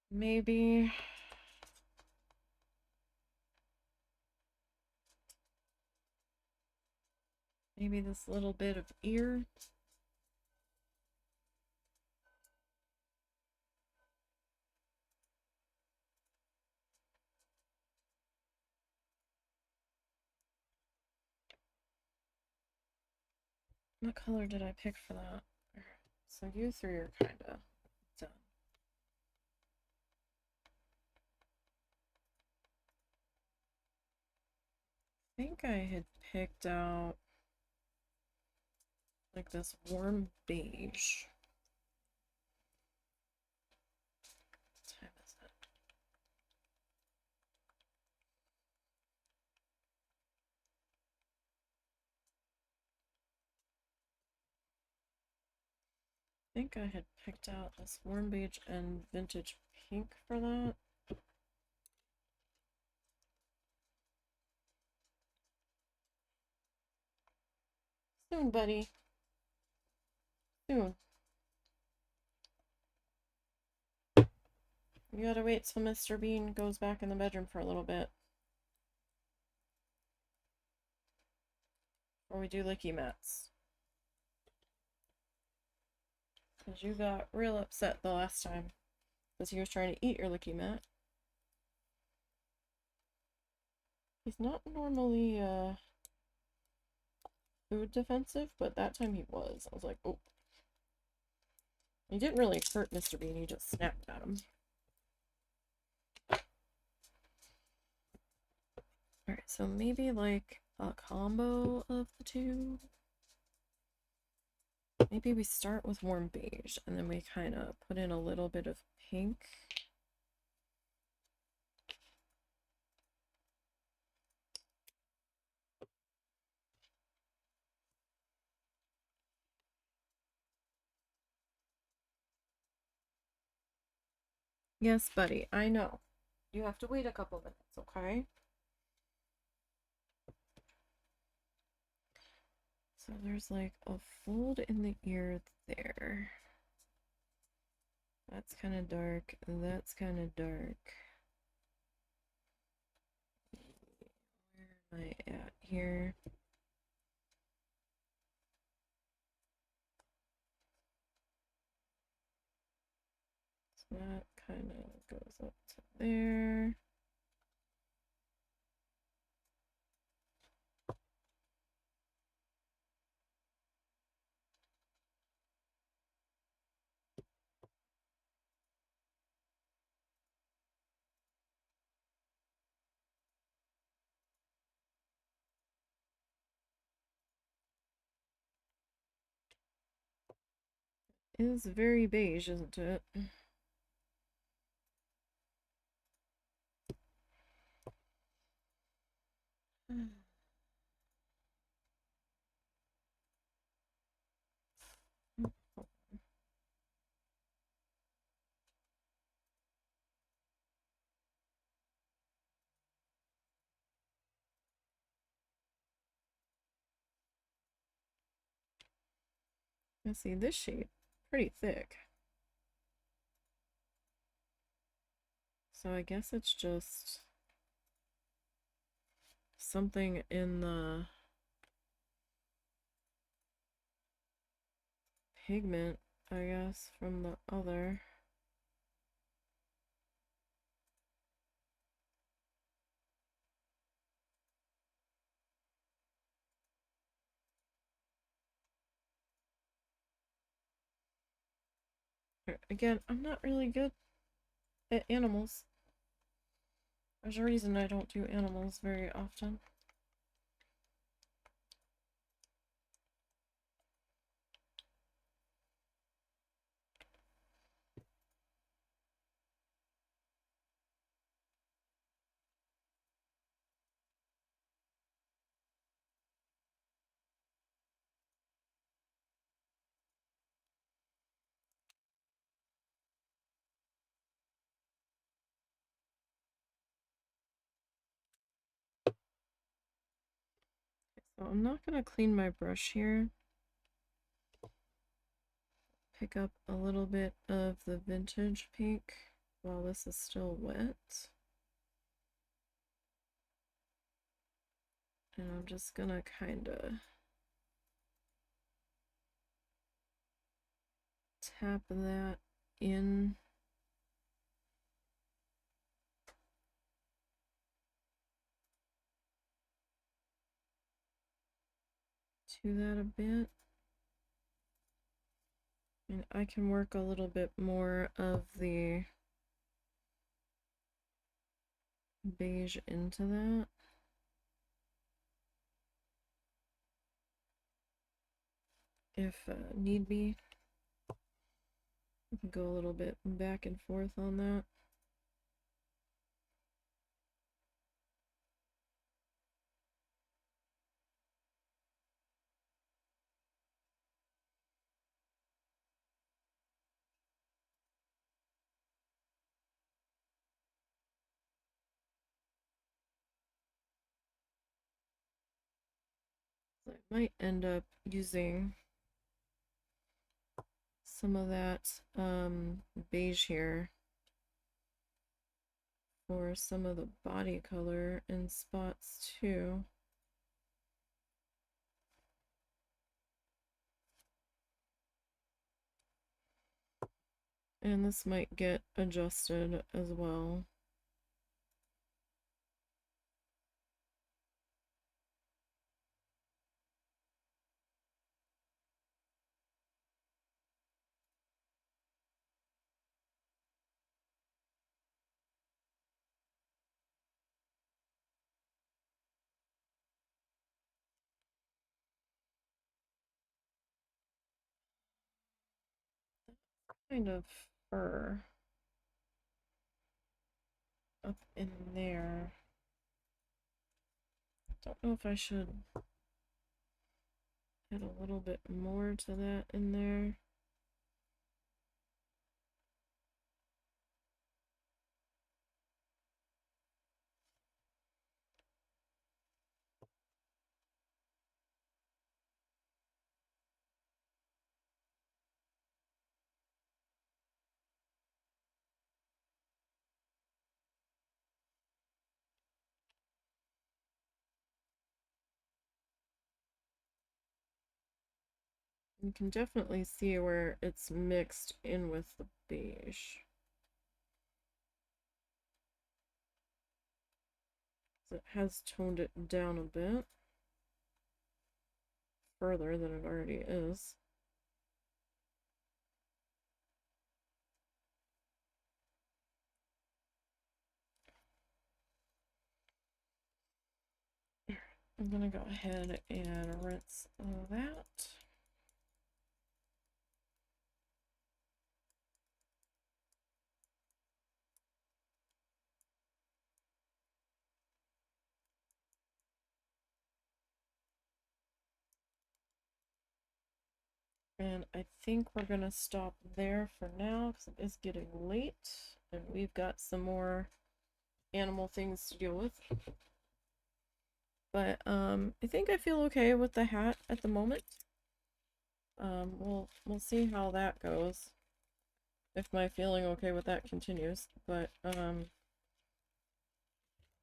Maybe this little bit of ear. What color did I pick for that? So you three are kind of done. I think I had picked out like this warm beige. What time is it? I think I had picked out this warm beige and vintage pink for that. Soon, buddy. Soon. You gotta wait till Mr. Bean goes back in the bedroom for a little bit. Or we do licky mats. Because you got real upset the last time. Because he was trying to eat your licky mat. He's not normally, food defensive, but that time he was. I was like, oh. He didn't really hurt Mr. Bean, he just snapped at him. Alright, so maybe like a combo of the two. Maybe we start with warm beige and then we kind of put in a little bit of pink. Yes, buddy, I know. You have to wait a couple minutes, okay? So there's like a fold in the ear there. That's kind of dark, and that's kind of dark. Where am I at here? So that kind of goes up to there. is very beige, isn't it? Let's see, this shade, pretty thick. So I guess it's just something in the pigment, I guess, from the other. Again, I'm not really good at animals. There's a reason I don't do animals very often. So I'm not going to clean my brush here. Pick up a little bit of the vintage pink while this is still wet. And I'm just going to kind of tap that in to that a bit. And I can work a little bit more of the beige into that. If need be. I can go a little bit back and forth on that. So I might end up using some of that beige here for some of the body color and spots too. And this might get adjusted as well. Kind of fur up in there. Don't know if I should add a little bit more to that in there. You can definitely see where it's mixed in with the beige. So it has toned it down a bit further than it already is. I'm gonna go ahead and rinse that. And I think we're gonna stop there for now because it is getting late and we've got some more animal things to deal with. But I think I feel okay with the hat at the moment. We'll see how that goes. If my feeling okay with that continues. But I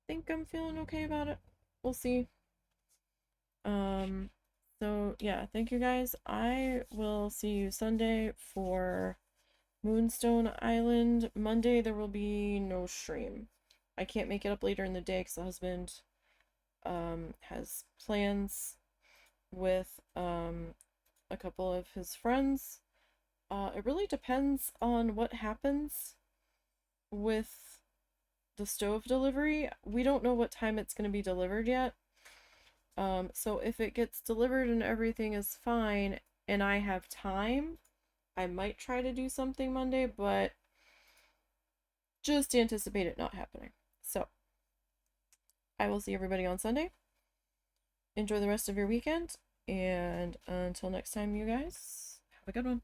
think I'm feeling okay about it. We'll see. So yeah, thank you guys. I will see you Sunday for Moonstone Island. Monday there will be no stream. I can't make it up later in the day because the husband has plans with a couple of his friends. It really depends on what happens with the stove delivery. We don't know what time it's going to be delivered yet. So if it gets delivered and everything is fine and I have time, I might try to do something Monday, but just anticipate it not happening. So I will see everybody on Sunday. Enjoy the rest of your weekend, and until next time, you guys, have a good one.